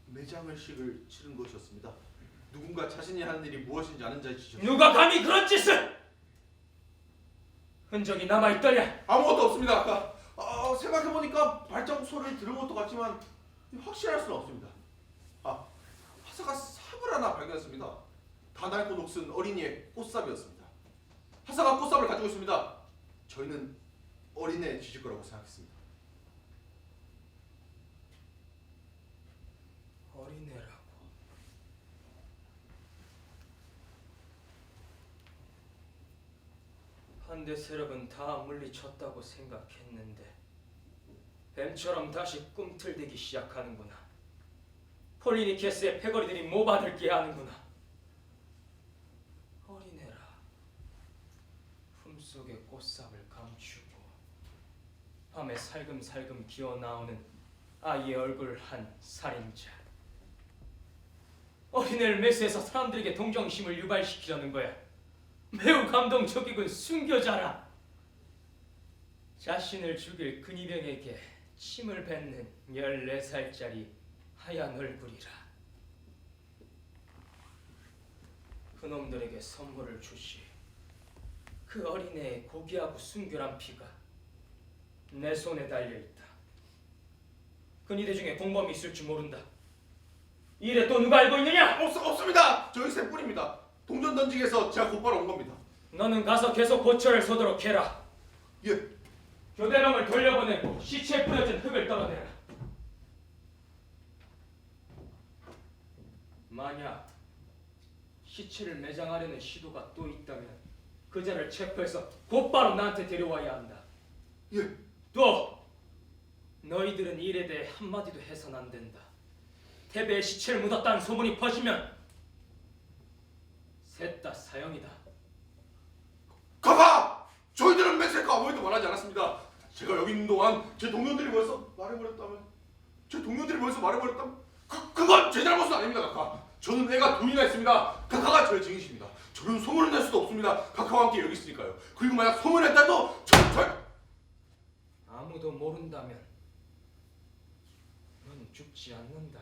매장의식을 치른 것이었습니다. 누군가 자신이 하는 일이 무엇인지 아는 자의 짓이었습니다. 누가 감히 그런 짓을! 흔적이 남아있더냐? 아무것도 없습니다, 아까. 생각해보니까 발자국 소리를 들은 것도 같지만 확실할 수는 없습니다. 하사가 삽을 하나 발견했습니다. 다 낡고 녹슨 어린이의 꽃삽이었습니다. 하사가 꽃삽을 가지고 있습니다. 저희는 어린애 뒤질 거라고 생각했습니다. 어린애라고. 반대 세력은 다 물리쳤다고 생각했는데 뱀처럼 다시 꿈틀대기 시작하는구나. 폴리니케스의 패거리들이 모받을게 하는구나. 어린애라, 품속에 꽃삽을 감추고 밤에 살금살금 기어나오는 아이의 얼굴 한 살인자. 어린애를 매수해서 사람들에게 동정심을 유발시키려는 거야. 매우 감동적이군. 순교자라. 자신을 죽일 근위병에게 침을 뱉는 14살짜리 하얀 얼굴이라. 그놈들에게 선물을 주시. 그 어린애의 고귀하고 순결한 피가 내 손에 달려있다. 근위대 중에 공범이 있을 줄 모른다. 이 일에 또 누가 알고 있느냐? 없습니다. 저희 셋뿐입니다. 동전 던지기에서 제가 곧바로 온 겁니다. 너는 가서 계속 고철을 쏘도록 해라. 예. 교대병을 돌려보내고 시체에 뿌려진 흙을 떨어내라. 만약 시체를 매장하려는 시도가 또 있다면 그 자를 체포해서 곧바로 나한테 데려와야 한다. 예. 또 너희들은 이 일에 대해 한마디도 해선 안 된다. 태배의 시체를 묻었다는 소문이 퍼지면 셋 다 사형이다. 가봐! 저희들은 맥세과 아무 일도 말하지 않았습니다. 제가 여기 있는 동안 제 동료들이 벌써 말해버렸다면 그건 제 잘못은 아닙니다, 카카. 저는 애가 돈이나 있습니다. 카카가 저의 증인입니다. 저는 소문을 낼 수도 없습니다. 카카와 함께 여기 있으니까요. 그리고 만약 소문을 냈다도 아무도 모른다면 넌 죽지 않는다.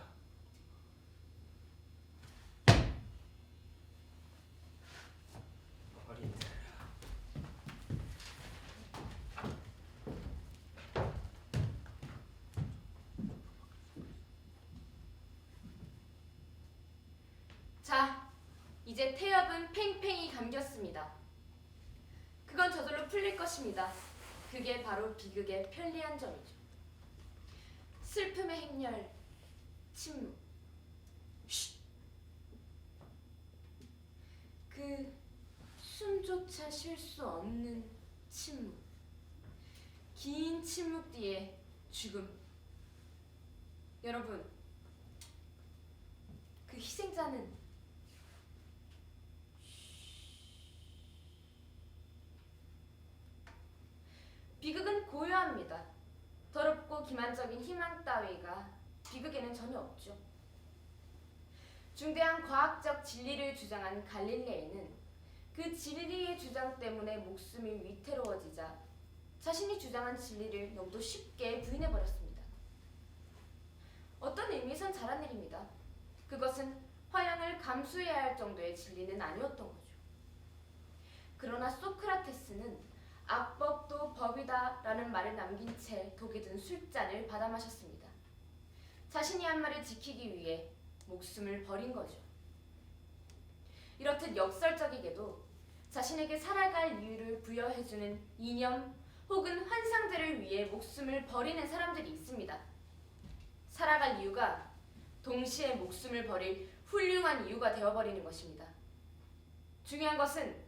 어린애라. 자, 이제 태엽은 팽팽히 감겼습니다. 그건 저절로 풀릴 것입니다. 그게 바로 비극의 편리한 점이죠. 슬픔의 행렬, 침묵. 그 숨조차 쉴 수 없는 침묵. 긴 침묵 뒤에 죽음. 여러분, 그 희생자는 비극은 고요합니다. 더럽고 기만적인 희망 따위가 비극에는 전혀 없죠. 중대한 과학적 진리를 주장한 갈릴레이는 그 진리의 주장 때문에 목숨이 위태로워지자 자신이 주장한 진리를 너무도 쉽게 부인해버렸습니다. 어떤 의미에선 잘한 일입니다. 그것은 화형을 감수해야 할 정도의 진리는 아니었던 거죠. 그러나 소크라테스는 악법도 법이다 라는 말을 남긴 채 독에 든 술잔을 받아 마셨습니다. 자신이 한 말을 지키기 위해 목숨을 버린 거죠. 이렇듯 역설적이게도 자신에게 살아갈 이유를 부여해주는 이념 혹은 환상들을 위해 목숨을 버리는 사람들이 있습니다. 살아갈 이유가 동시에 목숨을 버릴 훌륭한 이유가 되어버리는 것입니다. 중요한 것은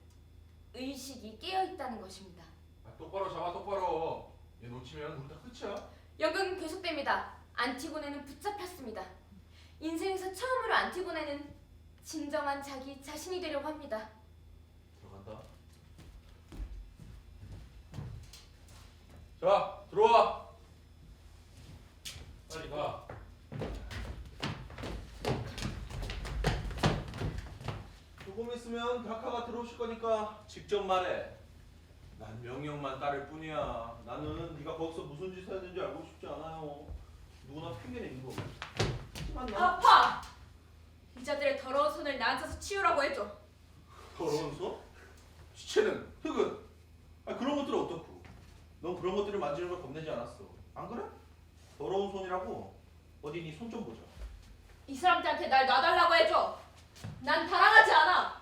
의식이 깨어있다는 것입니다. 똑바로 잡아, 똑바로. 얘 놓치면 우리 다 끝이야. 연극은 계속됩니다. 안티고네는 붙잡혔습니다. 인생에서 처음으로 안티고네는 진정한 자기 자신이 되려고 합니다. 들어간다. 자, 들어와. 빨리 가. 조금 있으면 카카가 들어오실 거니까 직접 말해. 난 명령만 따를 뿐이야. 나는 네가 거기서 무슨 짓을 해야 되는지 알고 싶지 않아요. 누구나 편견이 있는 거고. 하지만 난 아파! 이자들의 더러운 손을 나한테서 치우라고 해줘. 더러운 손? 시체는 흙은? 아 그런 것들은 어떻고? 넌 그런 것들을 만지는 걸 겁내지 않았어. 안 그래? 더러운 손이라고? 어디 네 손 좀 보자. 이 사람들한테 날 놔달라고 해줘. 난 사랑하지 않아.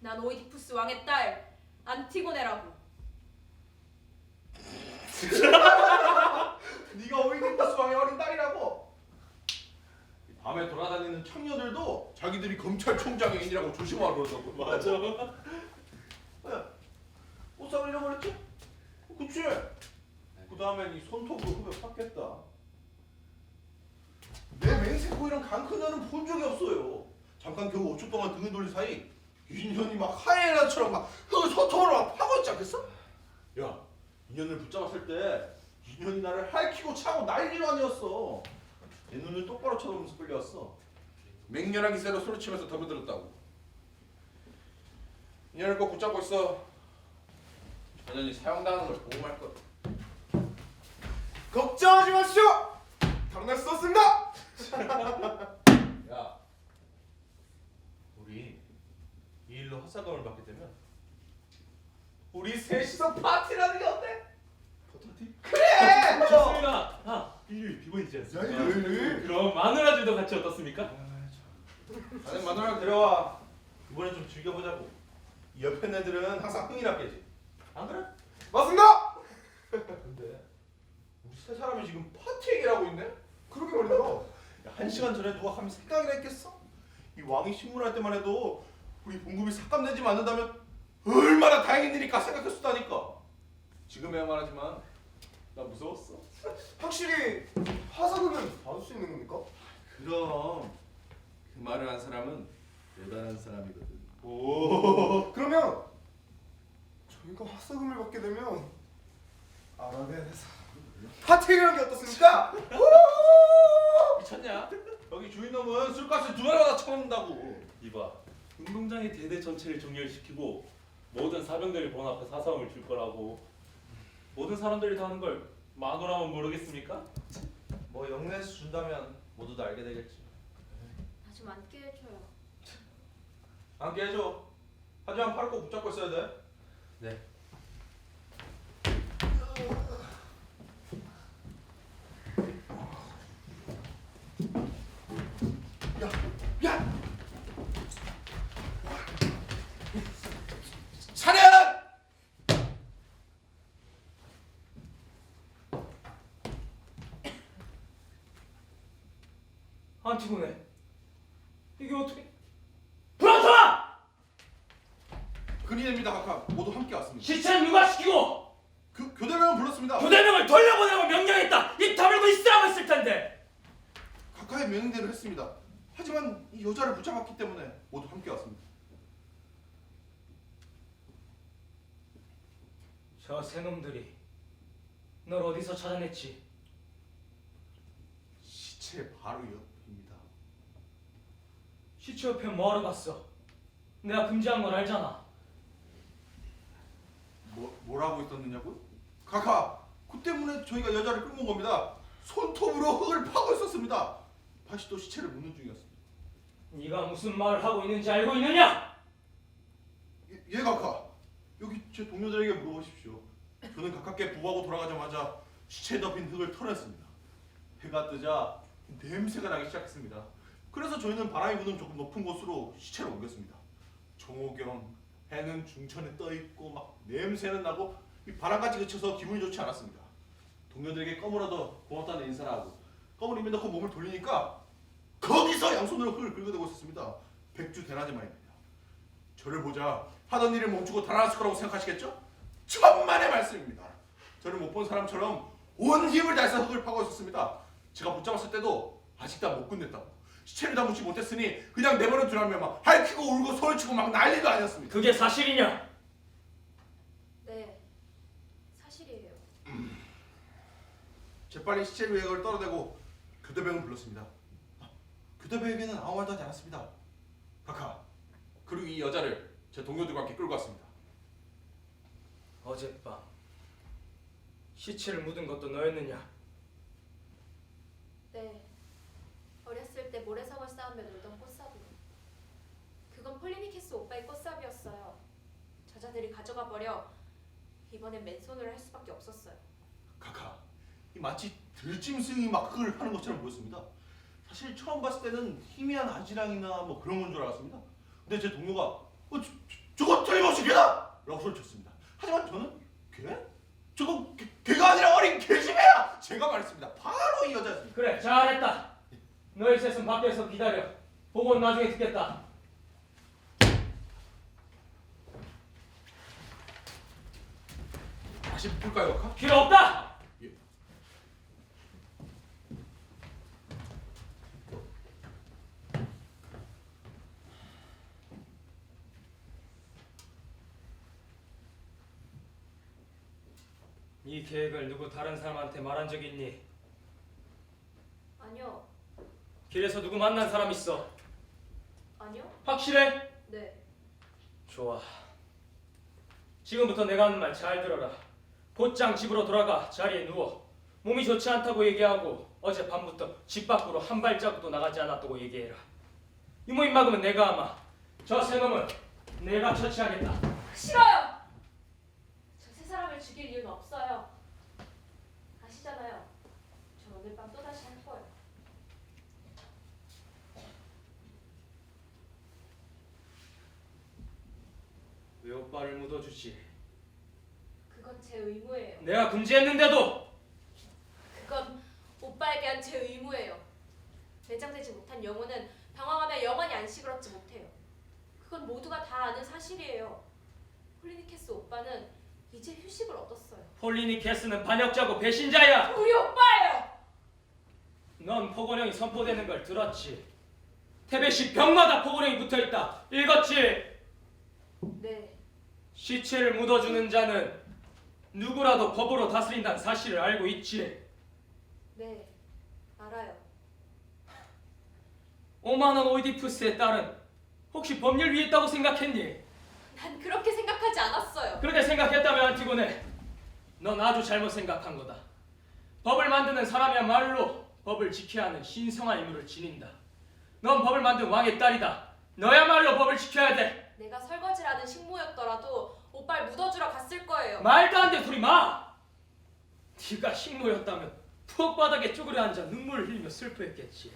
난 오이디푸스 왕의 딸 안티고네라고. 네가 오이디푸스 왕의 어린 딸이라고? 밤에 돌아다니는 청녀들도 자기들이 검찰총장의 인이라고 조심하라 그러더라고. 맞아. 야, 옷상을 잃어버렸지? 그치? 그 다음엔 이 손톱으로 흡을 팠겠다. 내 맹세코 이런 강큰녀는 본 적이 없어요. 잠깐 겨우 5초 동안 등을 돌린 사이 인연이 막 하이에나처럼 막 흙을 손톱으로 막 파고 있지 않겠어? 야, 인연을 붙잡았을 때 인연이 나를 핥히고 차고 난리도 아니었어. 내 눈을 똑바로 쳐다보면서 끌려왔어. 맹렬한 기세로 소리치면서 덤벼들었다고. 인연을 꼭 붙잡고 있어. 전현이 사용당하는 걸 보고 말 것. 걱정하지 마시오. 당날 수 없습니다. 야, 우리 이 일로 헛사감을 받게 되면 우리 셋이서 파티라는 게 어때? 파티? 그래! 좋습니다. 일요일 비번이지 않습니까? 야, 일요일. 그럼 마누라들도 같이 어떻습니까? 나는 마누라를 데려와. 이번엔 좀 즐겨보자고. 이 옆에 애들은 항상 흥이랍게지. 안 그래? 맞습니다. 근데 우리 세 사람이 지금 파티 얘기를 하고 있네? 그러게 말이야. 야, 1시간 전에 누가 감히 생각이나 했겠어? 이 왕이 신문할 때만 해도 우리 봉급이 삭감되지 않는다면 얼마나 다행인 일일까 생각했었다니까. 지금에야 말하지만 나 무서웠어. 확실히 하사금은 받을 수 있는 겁니까? 그럼 그 말을 한 사람은 대단한 사람이거든. 오. 그러면 저희가 하사금을 받게 되면 아라비아에서 파티라는 게 어떻습니까? 미쳤냐? 여기 주인놈은 술값을 2배로 다 쳐먹는다고. 이봐, 운동장의 대대 전체를 정렬시키고 모든 사병들이 본 앞에 사상을 줄 거라고. 모든 사람들이 다 하는 걸 마누라면 모르겠습니까? 뭐 영내에서 준다면 모두 다 알게 되겠지. 나 좀 앉게 해줘요. 함께 해줘. 하지만 팔을 꼭 붙잡고 있어야 돼. 네. 야! 차렷! 안티고네. 이게 어떻게? 브라타! 근위입니다, 각하. 모두 함께 왔습니다. 시체는 누가 시키고 교대명을 불렀습니다. 교대명을 돌려보내라고 명령했다. 입 다물고 있으라고 했을 텐데. 각하의 명령대로 했습니다. 하지만 이 여자를 붙잡았기 때문에 모두 함께 왔습니다. 저 새놈들이 널 어디서 찾아냈지? 시체 바로 옆입니다. 시체 옆에 뭐하러 갔어? 내가 금지한 걸 알잖아. 뭐라고 있었느냐고요? 각하, 그 때문에 저희가 여자를 끌고 온 겁니다. 손톱으로 흙을 파고 있었습니다. 다시 또 시체를 묻는 중이었습니다. 네가 무슨 말을 하고 있는지 알고 있느냐? 예, 각하. 여기 제 동료들에게 물어보십시오. 저는 가깝게 부하고 돌아가자마자 시체에 덮인 흙을 털어냈습니다. 해가 뜨자 냄새가 나기 시작했습니다. 그래서 저희는 바람이 부는 조금 높은 곳으로 시체를 옮겼습니다. 정오경 해는 중천에 떠 있고 막 냄새는 나고 이 바람까지 그쳐서 기분이 좋지 않았습니다. 동료들에게 껌을 얻어 고맙다는 인사를 하고 껌을 입에 넣고 몸을 돌리니까 거기서 양손으로 흙을 긁어대고 있었습니다. 백주 대낮에만입니다. 저를 보자 하던 일을 멈추고 달아났을 거라고 생각하시겠죠? 천만의 말씀입니다. 저를 못 본 사람처럼 온 힘을 다해서 흙을 파고 있었습니다. 제가 붙잡았을 때도 아직 다 못 끝냈다고. 시체를 다 묻지 못했으니 그냥 내버려 두라며 막 핥히고 울고 소리치고 막 난리도 아니었습니다. 그게 사실이냐? 네, 사실이에요. 재빨리 시체 외곽을 떨어대고 교대병을 불렀습니다. 교대병에게는 아무 말도 하지 않았습니다. 각하, 그리고 이 여자를 제 동료들과 함께 끌고 왔습니다. 어젯밤 시체를 묻은 것도 너였느냐? 네, 어렸을 때 모래사과 싸움에 놀던 꽃삽으로. 그건 폴리니케스 오빠의 꽃삽이었어요. 저자들이 가져가 버려 이번엔 맨손으로 할 수밖에 없었어요. 각하, 이 마치 들짐승이 막 흙을 파는 것처럼 보였습니다. 사실 처음 봤을 때는 희미한 아지랑이나 뭐 그런 건 줄 알았습니다. 근데 제 동료가 저거 틀림없이 개다! 라고 소리쳤습니다. 하지만 저는 개? 저거 개가 아니라 어린 개집애야! 제가 말했습니다. 바로 이 여자였습니다. 그래, 잘했다. 너희 셋은 밖에서 기다려. 보고는 나중에 듣겠다. 다시 볼까요, 각하? 필요 없다. 예. 이 계획을 누구 다른 사람한테 말한 적 있니? 아니요. 길에서 누구 만난 사람 있어? 아니요? 확실해? 네. 좋아. 지금부터 내가 하는 말 잘 들어라. 곧장 집으로 돌아가 자리에 누워. 몸이 좋지 않다고 얘기하고 어젯밤부터 집 밖으로 한 발자국도 나가지 않았다고 얘기해라. 유모임 막으면 내가 아마 저 세 놈은 내가 처치하겠다. 싫어요. 저 세 사람을 죽일 이유는 없어요. 아시잖아요. 저 오늘 밤 또다시 할 거예요. 왜 오빠를 묻어주지? 그건 제 의무예요. 내가 금지했는데도 그건 오빠에 대한 제 의무예요. 매장되지 못한 영혼은 방황하며 영원히 안식을 얻지 못해요. 그건 모두가 다 아는 사실이에요. 홀리니케스 오빠는 이제 휴식을 얻었어요. 폴리니케스는 반역자고 배신자야. 우리 오빠예요. 넌 포고령이 선포되는 걸 들었지? 태베시 벽마다 포고령이 붙어있다. 읽었지? 네. 시체를 묻어주는 자는 누구라도 법으로 다스린다는 사실을 알고 있지? 네. 알아요. 오만한 오이디푸스의 딸은 혹시 법률 위에 있다고 생각했니? 난 그렇게 생각하지 않았어요. 그렇게 생각했다면 안티고네, 넌 아주 잘못 생각한 거다. 법을 만드는 사람이야말로 법을 지켜야 하는 신성한 임무를 지닌다. 넌 법을 만든 왕의 딸이다. 너야말로 법을 지켜야 돼. 내가 설거지라는 식모였더라도 오빠를 묻어주러 갔을 거예요. 말도 안 돼 소리 마! 네가 식모였다면 푹 바닥에 쪼그려 앉아 눈물을 흘리며 슬퍼했겠지.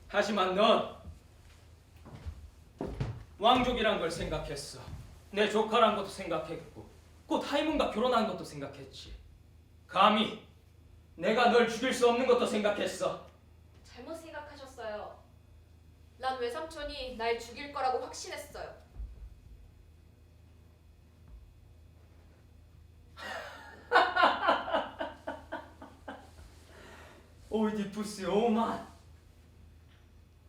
하지만 넌 왕족이란 걸 생각했어. 내 조카란 것도 생각했고 곧 하이문과 결혼한 것도 생각했지. 감히 내가 널 죽일 수 없는 것도 생각했어. 잘못 생각하셨어요. 난 외삼촌이 날 죽일 거라고 확신했어요. 오이디푸스 오만,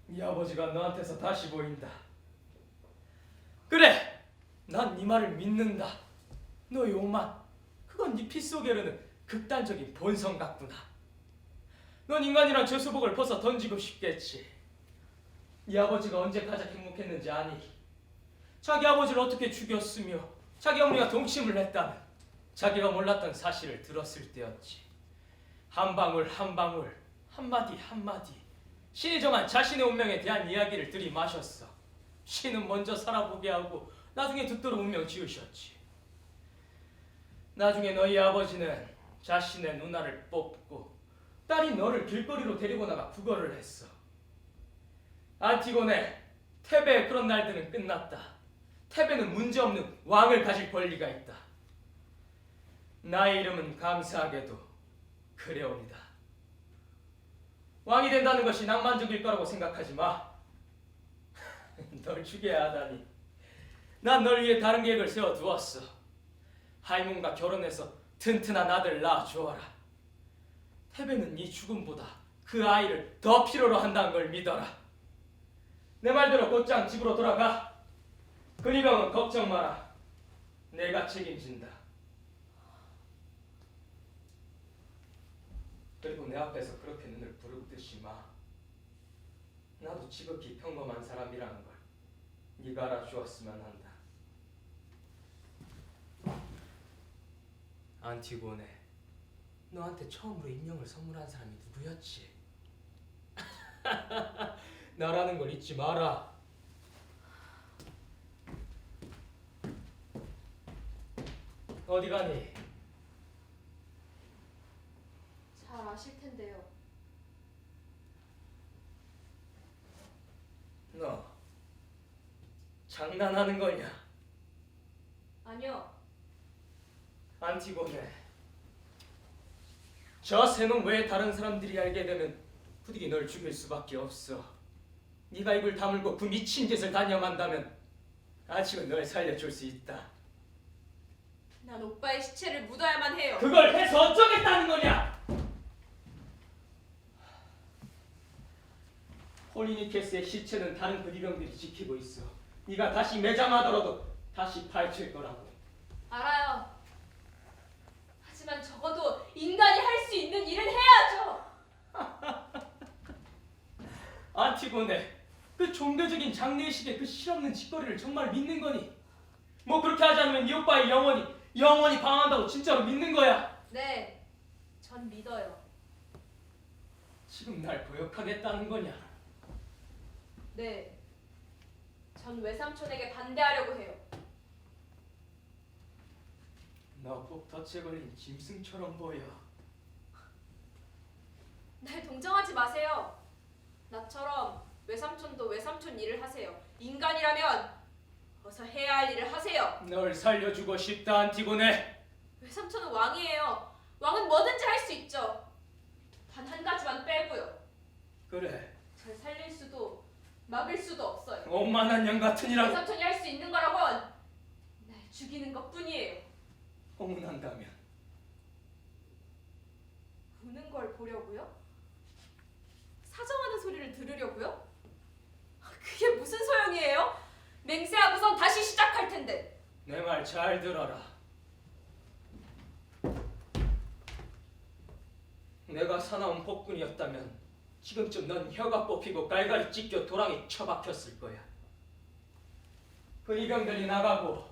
네 아버지가 너한테서 다시 보인다. 그래, 난 네 말을 믿는다. 너의 오만, 그건 네 피 속에 흐르는 극단적인 본성 같구나. 넌 인간이란 죄수복을 벗어 던지고 싶겠지. 네 아버지가 언제 가장 행복했는지 아니? 자기 아버지를 어떻게 죽였으며 자기 어머니가 동침을 했다는 자기가 몰랐던 사실을 들었을 때였지. 한 방울 한 방울, 한마디 한마디 신이 정한 자신의 운명에 대한 이야기를 들이마셨어. 신은 먼저 살아보게 하고 나중에 듣도록 운명 지으셨지. 나중에 너희 아버지는 자신의 누나를 뽑고 딸이 너를 길거리로 데리고 나가 구걸을 했어. 안티고네, 테베의 그런 날들은 끝났다. 테베는 문제없는 왕을 가질 권리가 있다. 나의 이름은 감사하게도 그레온이다. 왕이 된다는 것이 낭만적일 거라고 생각하지 마. 널 죽여야 하다니. 난 널 위해 다른 계획을 세워두었어. 하이문과 결혼해서 튼튼한 아들 낳아주어라. 테베는 네 죽음보다 그 아이를 더 필요로 한다는 걸 믿어라. 내 말대로 곧장 집으로 돌아가. 근위병은 걱정 마라. 내가 책임진다. 그리고 내 앞에서 그렇게 눈을 부릅뜨지 마. 나도 지극히 평범한 사람이라는 걸 네가 알아주었으면 한다. 안티고네, 너한테 처음으로 인형을 선물한 사람이 누구였지? 나라는 걸 잊지 마라. 어디 가니? 잘 아실 텐데요. 너 장난하는 거냐? 아니요. 안티고네, 저 새는 왜 다른 사람들이 알게 되면 부득이 널 죽일 수밖에 없어. 네가 입을 다물고 그 미친 짓을 단념한다면 아직은 널 살려줄 수 있다. 난 오빠의 시체를 묻어야만 해요. 그걸 해서 어쩌겠다는 거냐? 홀리니케스의 시체는 다른 근위병들이 지키고 있어. 네가 다시 매장하더라도 다시 파헤칠 거라고. 알아요. 티고네. 그 종교적인 장례식의 그 실없는 짓거리를 정말 믿는 거니? 뭐 그렇게 하지 않으면 네 오빠의 영원히 방황한다고 진짜로 믿는 거야? 네, 전 믿어요. 지금 날 거역하겠다는 거냐? 네, 전 외삼촌에게 반대하려고 해요. 너 꼭 덫에 걸린 짐승처럼 보여. 날 동정하지 마세요. 나처럼 외삼촌도 외삼촌 일을 하세요. 인간이라면 어서 해야 할 일을 하세요. 널 살려주고 싶다 안티고네. 외삼촌은 왕이에요. 왕은 뭐든지 할 수 있죠. 단 한 가지만 빼고요. 그래, 절 살릴 수도 막을 수도 없어요. 오만한 년 같으니라고. 외삼촌이 할 수 있는 거라곤 날 죽이는 것뿐이에요. 고문한다면 우는 걸 보려고요? 사정하는 소리를 들으려고요? 그게 무슨 소용이에요? 맹세하고선 다시 시작할 텐데. 내 말 잘 들어라. 내가 사나운 폭군이었다면 지금쯤 넌 혀가 뽑히고 갈갈이 찢겨 도랑에 처박혔을 거야. 그 이병들이 나가고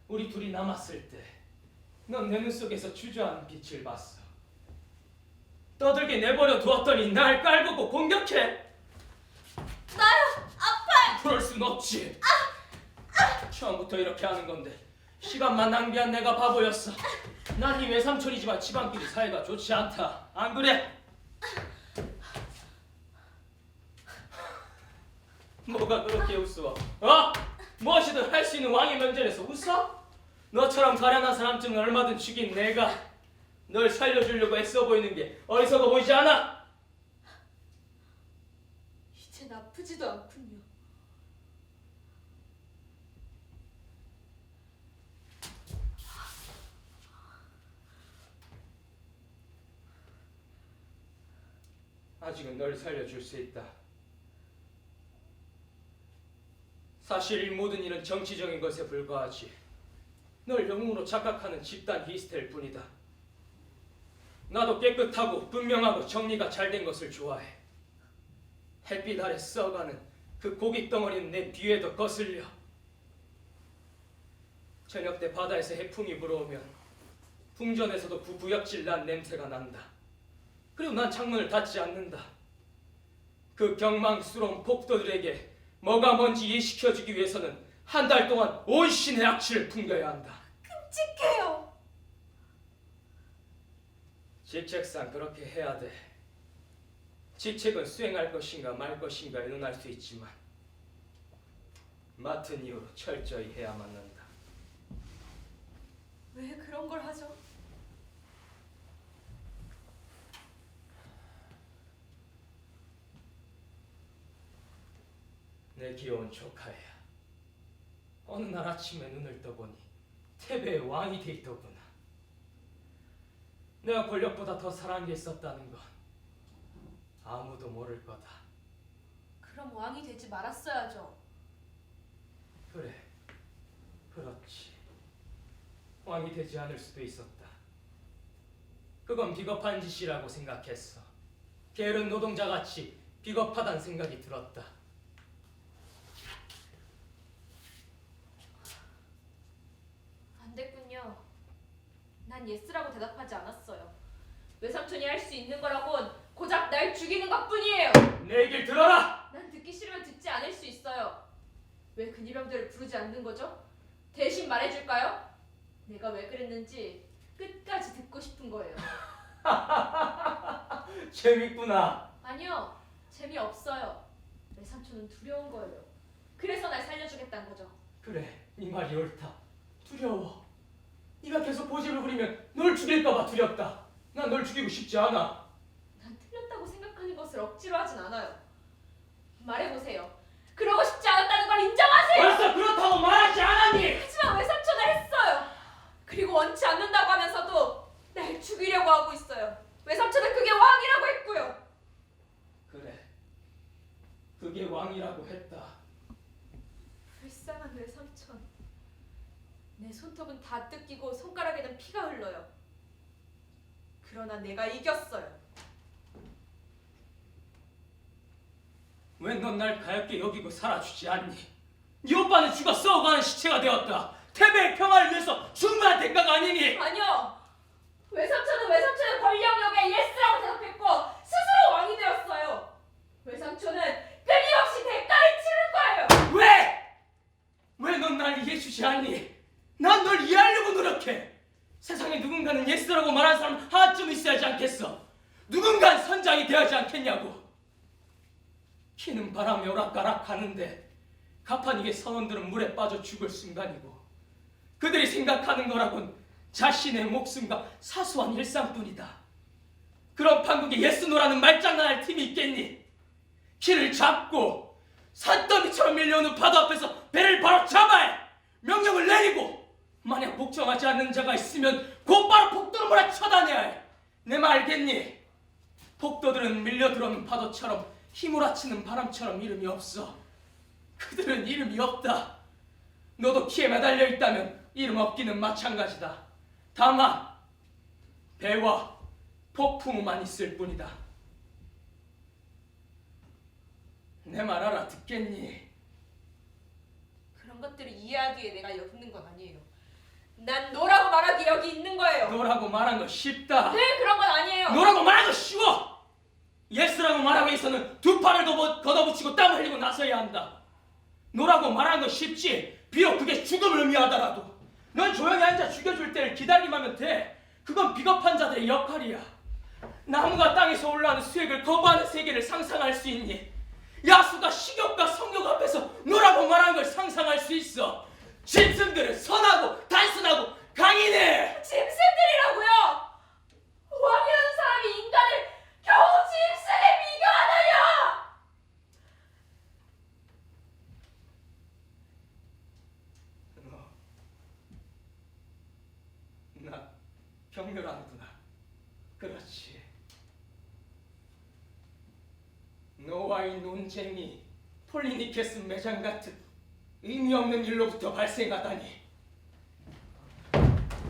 우리 둘이 남았을 때 넌 내 눈 속에서 주저하는 빛을 봤어. 떠들게 내버려 두었더니 날 깔보고 공격해. 나요, 아파요. 그럴 순 없지. 처음부터 이렇게 하는 건데 시간만 낭비한 내가 바보였어. 난 네 외삼촌이지만 집안끼리 사이가 좋지 않다. 안 그래? 뭐가 그렇게 웃어? 어? 무엇이든 할 수 있는 왕의 명절에서 웃어? 너처럼 가련한 사람쯤은 얼마든 죽인 내가 널 살려주려고 애써 보이는 게 어리석어 보이지 않아? 이젠 아프지도 않군요. 아직은 널 살려줄 수 있다. 사실 이 모든 일은 정치적인 것에 불과하지. 널 영웅으로 착각하는 집단 히스테리일 뿐이다. 나도 깨끗하고 분명하고 정리가 잘 된 것을 좋아해. 햇빛 아래 써가는 그 고깃 덩어리는 내 뒤에도 거슬려. 저녁 때 바다에서 해풍이 불어오면 궁전에서도 구구역질 난 냄새가 난다. 그리고 난 창문을 닫지 않는다. 그 경망스러운 폭도들에게 뭐가 뭔지 이해시켜주기 위해서는 한 달 동안 온 신의 악취를 풍겨야 한다. 끔찍해요. 직책상 그렇게 해야 돼. 직책은 수행할 것인가 말 것인가 의논할 수 있지만 맡은 이유로 철저히 해야만 한다. 왜 그런 걸 하죠? 내 귀여운 조카야. 어느 날 아침에 눈을 떠보니 태베의 왕이 돼 있더구나. 내가 권력보다 더 사랑한 게 있었다는 건 아무도 모를 거다. 그럼 왕이 되지 말았어야죠. 그래, 그렇지. 왕이 되지 않을 수도 있었다. 그건 비겁한 짓이라고 생각했어. 게으른 노동자같이 비겁하단 생각이 들었다. 안 됐군요. 난 예스라고 대답하지 않았어요. 외삼촌이 할 수 있는 거라곤 고작 날 죽이는 것뿐이에요. 내 얘기를 들어라! 난 듣기 싫으면 듣지 않을 수 있어요. 왜 근위병들을 부르지 않는 거죠? 대신 말해줄까요? 내가 왜 그랬는지 끝까지 듣고 싶은 거예요. 재밌구나. 아니요, 재미없어요. 외삼촌은 두려운 거예요. 그래서 날 살려주겠다는 거죠. 그래, 네 말이 옳다. 두려워. 네가 계속 고집을 부리면 널 죽일까봐 두렵다. 난 널 죽이고 싶지 않아. 난 틀렸다고 생각하는 것을 억지로 하진 않아요. 말해보세요. 그러고 싶지 않았다는 걸 인정하세요! 벌써 그렇다고 말하지 않았니? 하지만 외삼촌은 했어요. 그리고 원치 않는다고 하면서도 날 죽이려고 하고 있어요. 외삼촌은 그게 왕이라고 했고요. 그래, 그게 왕이라고 했다. 불쌍한 외삼촌. 내 손톱은 다 뜯기고 손가락에는 피가 흘러요. 그러나 내가 이겼어요. 왜 넌 날 가엾게 여기고 살아주지 않니? 네 오빠는 죽어 썩어가는 시체가 되었다. 태배의 평화를 위해서 충분한 대가가 아니니? 아니요. 외삼촌은 권력욕에 예스라고 대답했고 스스로 왕이 되었어요. 외삼촌은 끊임없이 대가를 치를 거예요. 왜? 왜 넌 날 이해해주지 않니? 난 널 이해하려고 노력해. 세상에 누군가는 예스라고 말하는 사람 하나쯤 있어야지 않겠어? 누군가는 선장이 되어야지 않겠냐고. 키는 바람에 오락가락하는데 가판이게 선원들은 물에 빠져 죽을 순간이고 그들이 생각하는 거라곤 자신의 목숨과 사소한 일상뿐이다. 그런 판국에 예스노라는 말장난할 팀이 있겠니? 키를 잡고 산더미처럼 밀려오는 파도 앞에서 배를 바로 잡아야 해! 명령을 내리고 만약 복종하지 않는 자가 있으면 곧바로 폭도로 몰아쳐다내야 해! 내 말 알겠니? 폭도들은 밀려들어오는 파도처럼 휘몰아치는 바람처럼 이름이 없어. 그들은 이름이 없다. 너도 키에 매달려 있다면 이름 없기는 마찬가지다. 다만 배와 폭풍우만 있을 뿐이다. 내 말 알아듣겠니? 그런 것들을 이해하기 위해 내가 여기 있는 건 아니에요. 난 너라고 말하기 여기 있는 거예요. 너라고 말한 거 쉽다. 네, 그런 건 아니에요. 너라고 말한 거 쉬워. 예스라고 말하기 위해서는 두 팔을 걷어붙이고 땀을 흘리고 나서야 한다. 너라고 말하는 건 쉽지. 비록 그게 죽음을 의미하더라도 넌 조용히 앉아 죽여줄 때를 기다리면 하면 돼. 그건 비겁한 자들의 역할이야. 나무가 땅에서 올라오는 수액을 거부하는 세계를 상상할 수 있니? 야수가 식욕과 성욕 앞에서 너라고 말하는 걸 상상할 수 있어. 짐승들은 선하고 단순하고 강인해. 짐승들이라고요? 왕이라는 사람이 인간을 겨우 짐승에 비교하다뇨! 나 경멸하는구나. 그렇지. 너와의 논쟁이 폴리니케스 매장 같은 의미 없는 일로부터 발생하다니.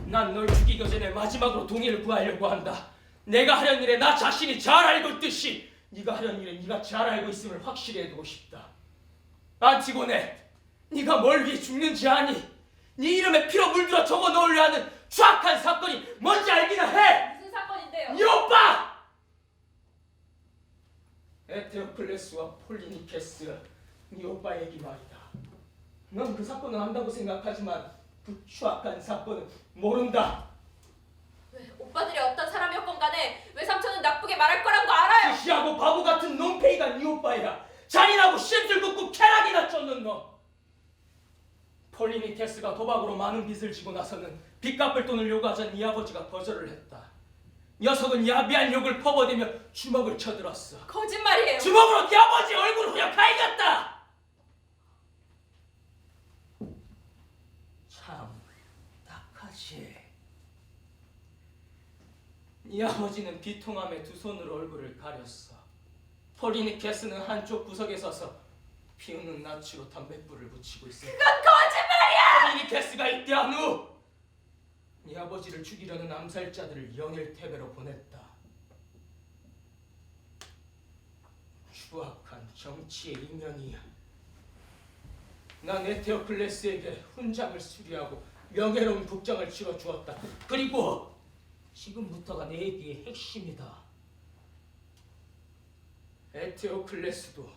난 널 죽이기 전에 마지막으로 동의를 구하려고 한다. 내가 하려는 일에 나 자신이 잘 알고 있듯이 네가 하려는 일에 네가 잘 알고 있음을 확실히 해두고 싶다. 안티고네, 네가 뭘 위해 죽는지 아니? 네 이름에 피로 물들어 적어 넣으려 하는 추악한 사건이 뭔지 알기나 해! 무슨 사건인데요? 네 오빠! 에테오클레스와 폴리니케스, 네 오빠 얘기 말이다. 넌 그 사건은 안다고 생각하지만 그 추악한 사건은 모른다. 왜 오빠들이 어떤 사람이었건 간에 외삼촌은 나쁘게 말할 거란 거 알아요. 시시하고 바보 같은 놈팽이가 네 오빠야. 잔인하고 심술 긋고 쾌락이나 쫓는 놈. 폴리니케스가 도박으로 많은 빚을 지고 나서는 빚 갚을 돈을 요구하자 네 아버지가 거절을 했다. 녀석은 야비한 욕을 퍼버리며 주먹을 쳐들었어. 거짓말이에요. 주먹으로 네 아버지 얼굴을 후려 갈겼다. 참 딱하지. 네 아버지는 비통함에 두 손으로 얼굴을 가렸어. 폴리니케스는 한쪽 구석에 서서 피우는 낯으로 담뱃불을 붙이고 있어. 그건 거짓말이야! 폴리니케스가 이때한 후 네 아버지를 죽이려는 암살자들을 연일 태배로 보냈다. 추악한 정치의 이면이야. 난 에테오클레스에게 훈장을 수리하고 명예로운 국장을 치러주었다. 그리고 지금부터가 내 얘기의 핵심이다. 에테오클레스도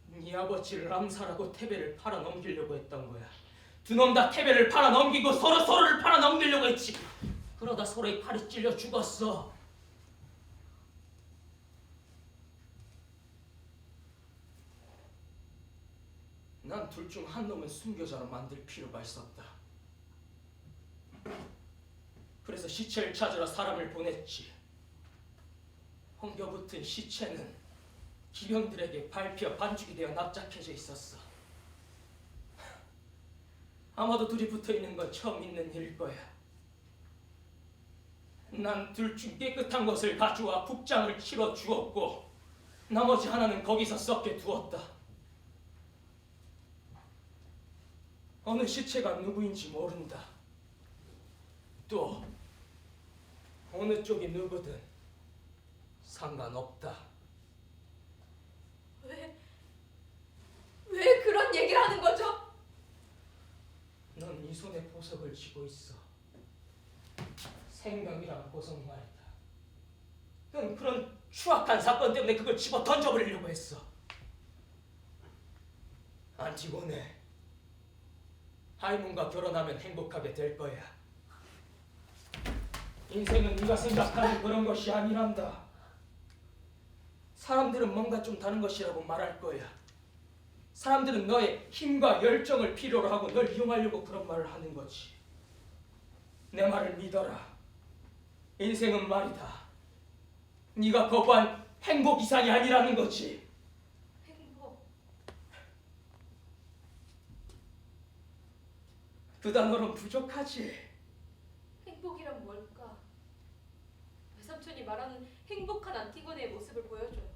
네 아버지를 암살하고 태배를 팔아넘기려고 했던 거야. 두 놈 다 태배를 팔아넘기고 서로를 팔아넘기려고 했지. 그러다 서로의 팔이 찔려 죽었어. 난 둘 중 한 놈은 순교자로 만들 필요가 있었다. 그래서 시체를 찾으러 사람을 보냈지. 엉겨붙은 시체는 기병들에게 밟혀 반죽이 되어 납작해져 있었어. 아마도 둘이 붙어있는 건 처음 있는 일일 거야. 난 둘 중 깨끗한 것을 가져와 국장을 치러 주었고 나머지 하나는 거기서 썩게 두었다. 어느 시체가 누구인지 모른다. 또 어느 쪽이 누구든 상관없다. 왜 얘기를 하는 거죠? 넌 이 손에 보석을 쥐고 있어. 생명이란 보석 말이다. 넌 그런 추악한 사건 때문에 그걸 집어 던져버리려고 했어. 안티고네, 하이문과 결혼하면 행복하게 될 거야. 인생은 네가 생각하는 그런 것이 아니란다. 사람들은 뭔가 좀 다른 것이라고 말할 거야. 사람들은 너의 힘과 열정을 필요로 하고 널 이용하려고 그런 말을 하는 거지. 내 말을 믿어라. 인생은 말이다, 네가 거부한 행복 이상이 아니라는 거지. 행복. 그 단어는 부족하지. 행복이란 뭘까? 외삼촌이 말하는 행복한 안티고네의 모습을 보여줘요.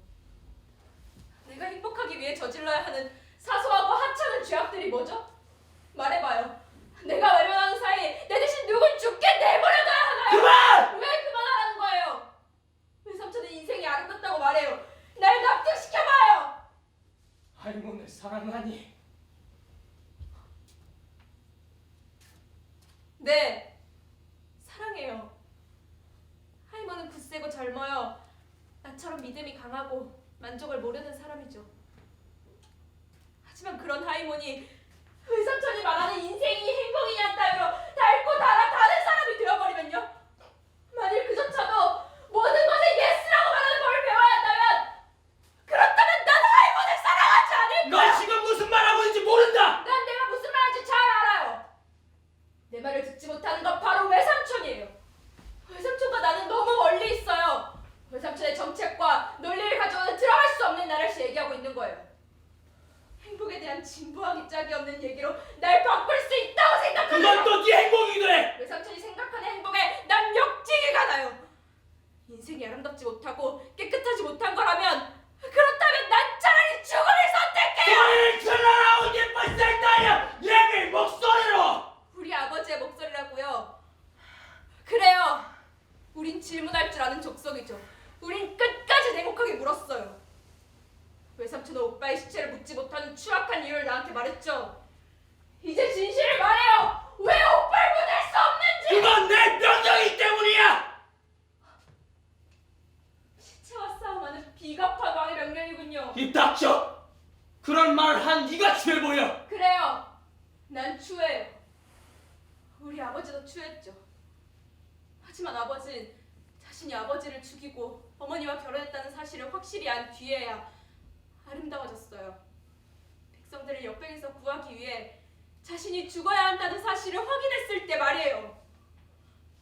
내가 행복하기 위해 저질러야 하는 사소하고 하찮은 죄악들이 뭐죠? 말해봐요. 내가 외면하는 사이 내 대신 누굴 죽게 내버려둬야 하나요? 그만! 왜 그만하라는 거예요? 외삼촌은 인생이 아름답다고 말해요. 날 납득시켜봐요. 하이문을 사랑하니? 네, 사랑해요. 하이머는 굳세고 젊어요. 나처럼 믿음이 강하고 만족을 모르는 사람이죠. 하지만 그런 하이몬이 외삼촌이 말하는 인생이 행복이냐 따위로 닳고 달아 다른 사람이 되어버리면요? 만일 그조차도 모든 것에 예스라고 말하는 법을 배워야 한다면 그렇다면 난 하이몬을 사랑하지 않을까? 너 지금 무슨 말하고 있는지 모른다! 난 내가 무슨 말인지 잘 알아요. 내 말을 듣지 못하는 건 바로 외삼촌이에요. 외삼촌과 나는 너무 멀리 있어요. 외삼촌의 정책과 논리를 가져오는 들어갈 수 없는 나라에서 얘기하고 있는 거예요. 행복에 대한 진부하기 짝이 없는 얘기로 날 바꿀 수 있다고 생각하는 그건 또 네 행복이 돼! 외삼촌이 생각하는 행복에 난 역지기가 나요. 인생이 아름답지 못하고 깨끗하지 못한 거라면 그렇다면 난 차라리 죽음을 선택해요. 소리를 질러라, 예쁜 살다야! 얘를 목소리로! 우리 아버지의 목소리라고요. 그래요. 우린 질문할 줄 아는 족속이죠. 우린 끝까지 냉혹하게 물었어요. 외삼촌은 오빠의 시체를 묻지 못하는 추악한 이유를 나한테 말했죠. 이제 진실을 말해요. 왜 오빠를 묻을 수 없는지. 그건 내 명령이기 때문이야! 시체와 싸움하는 비겁한 왕의 명령이군요. 입 닥쳐! 그런 말을 한 네가 취해 보여! 그래요. 난 추해요. 우리 아버지도 추했죠. 하지만 아버지는 자신이 아버지를 죽이고 어머니와 결혼했다는 사실을 확실히 안 뒤에야 아름다워졌어요. 백성들을 역병에서 구하기 위해 자신이 죽어야 한다는 사실을 확인했을 때 말이에요.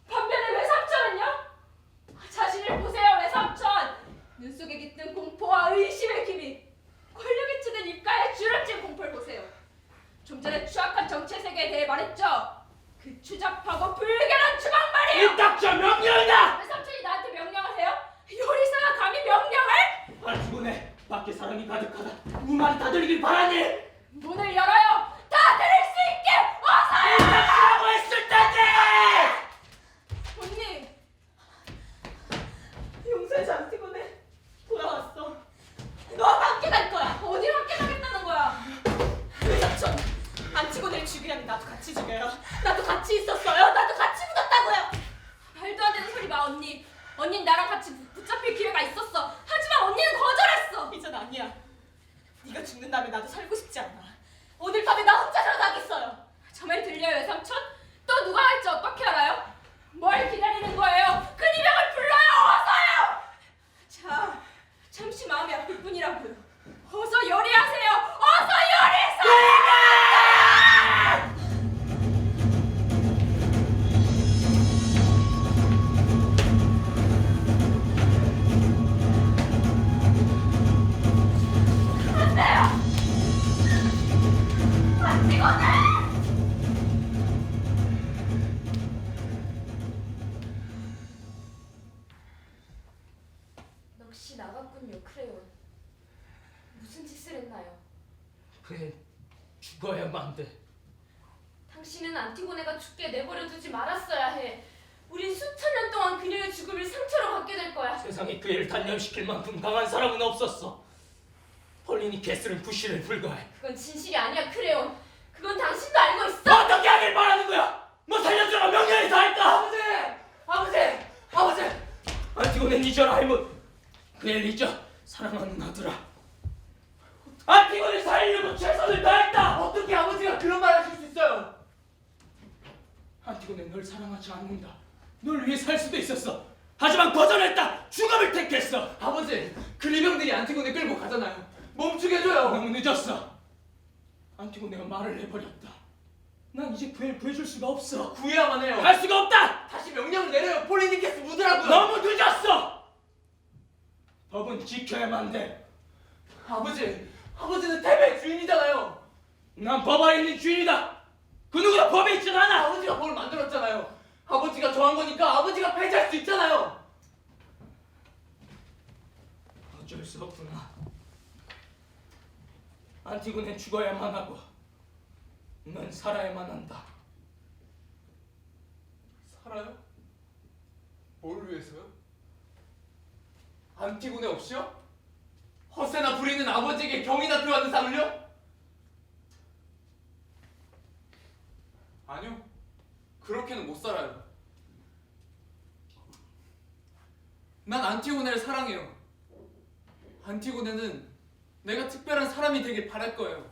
반면에 외삼촌은요? 자신을 보세요, 외삼촌. 눈 속에 깃든 공포와 의심의 기미, 권력에 치든 입가에 주름진 공포를 보세요. 좀 전에 추악한 정치 세계에 대해 말했죠. 그 추잡하고 불결한 주방 말이에요. 입 닥쳐! 명령이다! 외삼촌이 나한테 명령을 해요? 요리사가 감히 명령을? 안티고네, 밖에 사람이 가득하다. 네 말이 다 들리길 바라니! 문을 열어요. 다 들을 수 있게 어서요. 닥치라고 했을 텐데! 언니, 용서하지 안티고네 돌아왔어. 너 밖에 갈 거야. 어디로 밖에 가겠다는 거야? 외삼촌, 안티고네를 죽이려면 나도 같이 죽여요. 나도 같이 있었어요. 나도 같이 묻었다고요. 말도 안 되는 소리 마, 언니. 언니는 나랑 같이 붙잡힐 기회가 있었어. 하지만 언니는 거절했어. 이젠 아니야. 네가 죽는다면 나도 살고 싶지 않아. 오늘 밤에 나 혼자 들어가겠어요. 저 말 들려요, 외삼촌? 또 누가 할지 어떻게 알아요? 뭘 기다리는 거예요? 그 이명을 불러요. 어서요. 자, 잠시 마음이 아플 뿐이라고요. 어서 요리하세요. 어서 요리하세요. 넋이 나갔군요, 크레온. 무슨 짓을 했나요? 그애 죽어야만 돼. 당신은 안티고네가 죽게 내버려두지 말았어야 해. 우린 수천 년 동안 그녀의 죽음을 상처로 받게 될 거야. 세상에 그 애를 단련시킬 만큼 강한 사람은 없었어. 폴리니 캐슬은 부실을 불가해. 그건 진실이 아니야, 크레온. 그건 당신도 알고 있어. 어떻게 하길 바라는 거야? 뭐 살려주라 명령이 다 했다. 아버지. 안티고네 니저라 할못. 그의 니저 사랑하는 아들아. 안티고네 살리려고 최선을 다했다. 어떻게 아버지가 그런 말 하실 수 있어요? 안티고네 널 사랑하지 않는다. 널 위해 살 수도 있었어. 하지만 거절했다. 죽음을 택했어. 아버지, 그리병들이 안티고네 끌고 가잖아요. 멈추게 해줘요. 너무 늦었어. 안티고네가 말을 해버렸다. 난 이제 그애를 구해줄 수가 없어. 구해야만 해요. 할 수가 없다. 다시 명령을 내려요. 폴리니케스 묻으라고요. 너무 늦었어. 법은 지켜야만 돼. 아버지는 테베의 주인이잖아요. 난 법 아래 있는 주인이다. 그 누구도 법에 있진 않아. 아버지가 법을 만들었잖아요. 아버지가 정한 거니까 아버지가 폐지할 수 있잖아요. 어쩔 수 없구나. 안티고는 죽어야만 하고 넌 살아야만 한다. 살아요? 뭘 위해서요? 안티고네 없이요? 허세나 부리는 아버지에게 경이나 표하는 삶을요? 아니요. 그렇게는 못 살아요. 난 안티고네를 사랑해요. 안티고네는 내가 특별한 사람이 되길 바랄 거예요.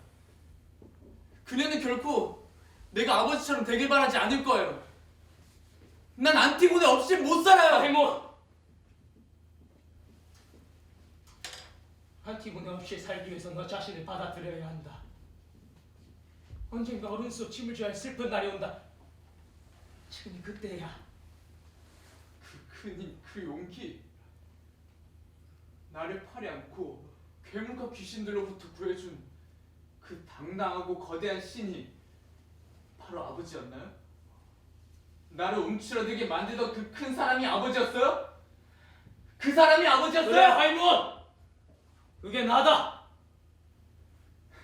그녀는 결코 내가 아버지처럼 되길 바라지 않을 거예요. 난 안티고네 없이 못 살아요. 해모. 안티고네 없이 살기 위해서 너 자신을 받아들여야 한다. 언젠가 어른 속 침을 줘야 할 슬픈 날이 온다. 지금이 그때야. 그 큰 힘, 그 용기. 나를 팔이 않고 괴물과 귀신들로부터 구해준 그 당당하고 거대한 신이 바로 아버지였나요? 나를 움츠러들게 만들던 그 큰 사람이 아버지였어요? 그 사람이 아버지였어요? 그래 하이몬. 그게 나다.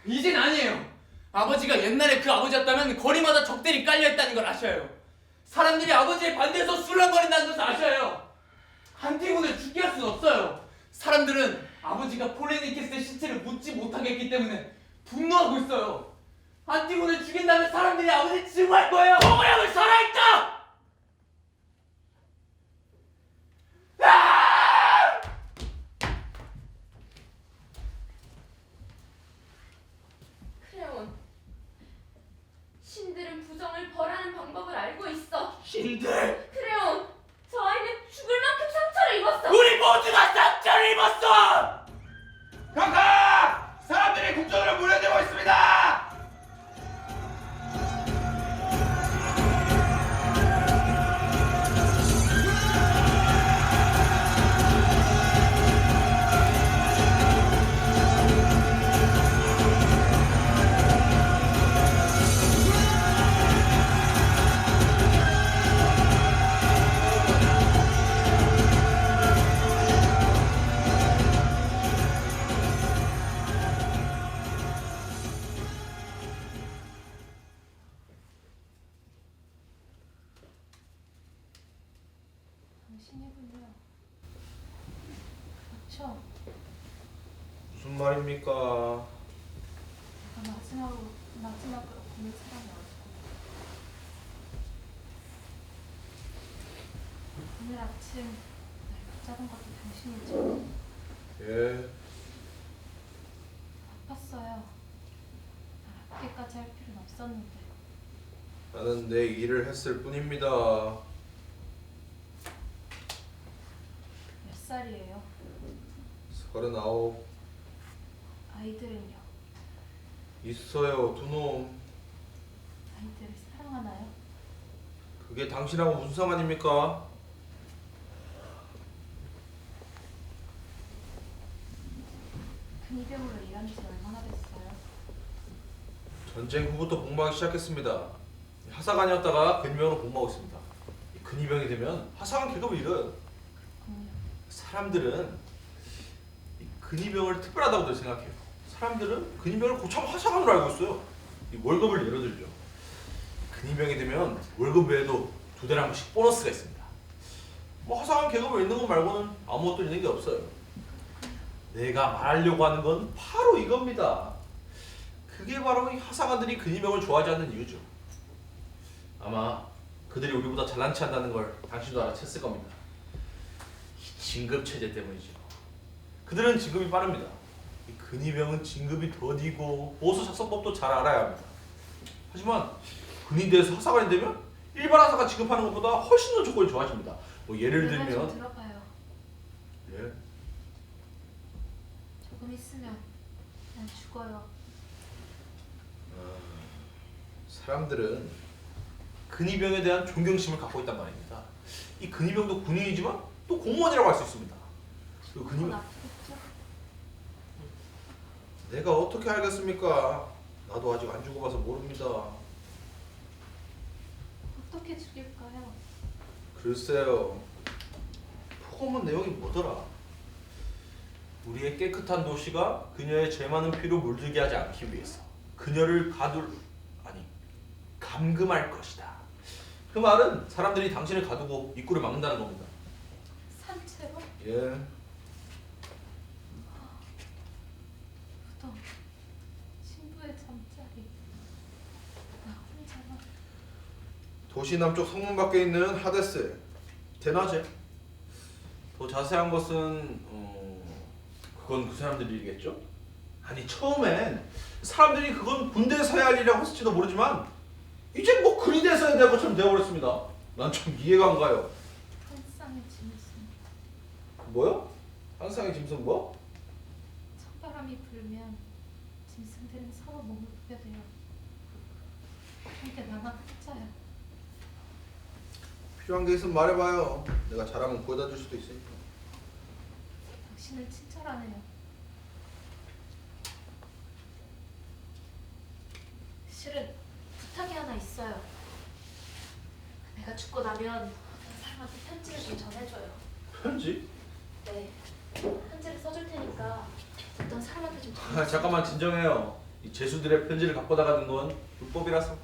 이젠 아니에요. 아버지가 옛날에 그 아버지였다면 거리마다 적들이 깔려있다는 걸 아셔요. 사람들이 아버지에 반대해서 술렁거린다는 것을 아셔요. 안티고네를 죽게 할 수는 없어요. 사람들은 아버지가 폴리니케스의 시체를 묻지 못하게 했기 때문에 분노하고 있어요. 안티고네를 죽인다면 사람들이 아버지를 증오할 거예요. 동물형을 살아있다. 크레온, 신들은 부정을 벌하는 방법을 알고 있어. 신들. 크레온, 저 아이는 죽을 만큼 상처를 입었어. 우리 모두가 상처를 입었어. 각하! 사람들이 국정으로 몰려들고 있습니다. 당신이군요. 그렇죠? 무슨 말입니까? 내가 마지막으로 보는 사람이었고 오늘 아침 날 붙잡은 것도 당신이죠? 예. 아팠어요. 날 아프게까지 할 필요는 없었는데 나는 내 일을 했을 뿐입니다. 몇 살이에요? 39. 아이들은요? 있어요, 두 놈. 아이들을 사랑하나요? 그게 당신하고 무슨 상관입니까? 근위병으로 일한 지 얼마나 됐어요? 전쟁 후부터 복무하기 시작했습니다. 하사관이었다가 근위병으로 복무하고 있습니다. 근위병이 되면 하사관 계급을 잃어요. 그렇군요. 사람들은 이 근위병을 특별하다고들 생각해요. 사람들은 근위병을 고참 하사관으로 알고 있어요. 이 월급을 예로 들죠. 근위병이 되면 월급 외에도 2달에 한 번씩 보너스가 있습니다. 뭐 하사관 계급을 잃는 것 말고는 아무것도 있는 게 없어요. 내가 말하려고 하는 건 바로 이겁니다. 그게 바로 이 하사관들이 근위병을 좋아하지 않는 이유죠. 아마 그들이 우리보다 잘난 체 한다는 걸 당신도 알아챘을 겁니다. 이 진급 체제 때문이죠. 그들은 진급이 빠릅니다. 이 근위병은 진급이 더디고 보수 작성법도 잘 알아야 합니다. 하지만 근위대에서 하사관이 되면 일반 하사가 지급하는 것보다 훨씬 더 조건이 좋아집니다. 뭐 예를 내 말 좀 들면 들어봐요. 예. 조금 있으면 난 죽어요. 사람들은 근위병에 대한 존경심을 갖고 있단 말입니다. 이 근위병도 군인이지만 또 공무원이라고 할 수 있습니다. 그 그건 근위병 아프겠죠? 내가 어떻게 알겠습니까? 나도 아직 안 죽어봐서 모릅니다. 어떻게 죽일까요? 글쎄요. 포검은 내용이 뭐더라? 우리의 깨끗한 도시가 그녀의 죄 많은 피로 물들게 하지 않기 위해서 그녀를 감금할 것이다. 그 말은 사람들이 당신을 가두고 입구를 막는다는 겁니다. 산채로? 예. 무덤. 친구의 잠자리. 나 혼자만. 도시 남쪽 성문 밖에 있는 하데스 대낮에. 더 자세한 것은 그건 그 사람들 일이겠죠? 아니 처음엔 사람들이 그건 군대에서 해야 할 일이라고 했을지도 모르지만 이제 뭐 근위대에서 해야 될 것처럼 되어버렸습니다. 난 좀 이해가 안 가요. 한 쌍의 짐승. 뭐요? 한 쌍의 짐승 뭐? 찬바람이 불면 짐승들은 서로 몸을 부벼대요. 그런데 나만 혼자야. 필요한 게 있으면 말해봐요. 내가 잘하면 구해다 줄 수도 있으니까. 당신을 친절하네요. 실은 부탁이 하나 있어요. 내가 죽고 나면 사람한테 편지를 좀 전해줘요. 편지? 네. 편지를 써줄 테니까 어떤 사람한테 좀 전해줘요. 아, 잠깐만 진정해요. 이 죄수들의 편지를 갖고 나가는 건 불법이라서.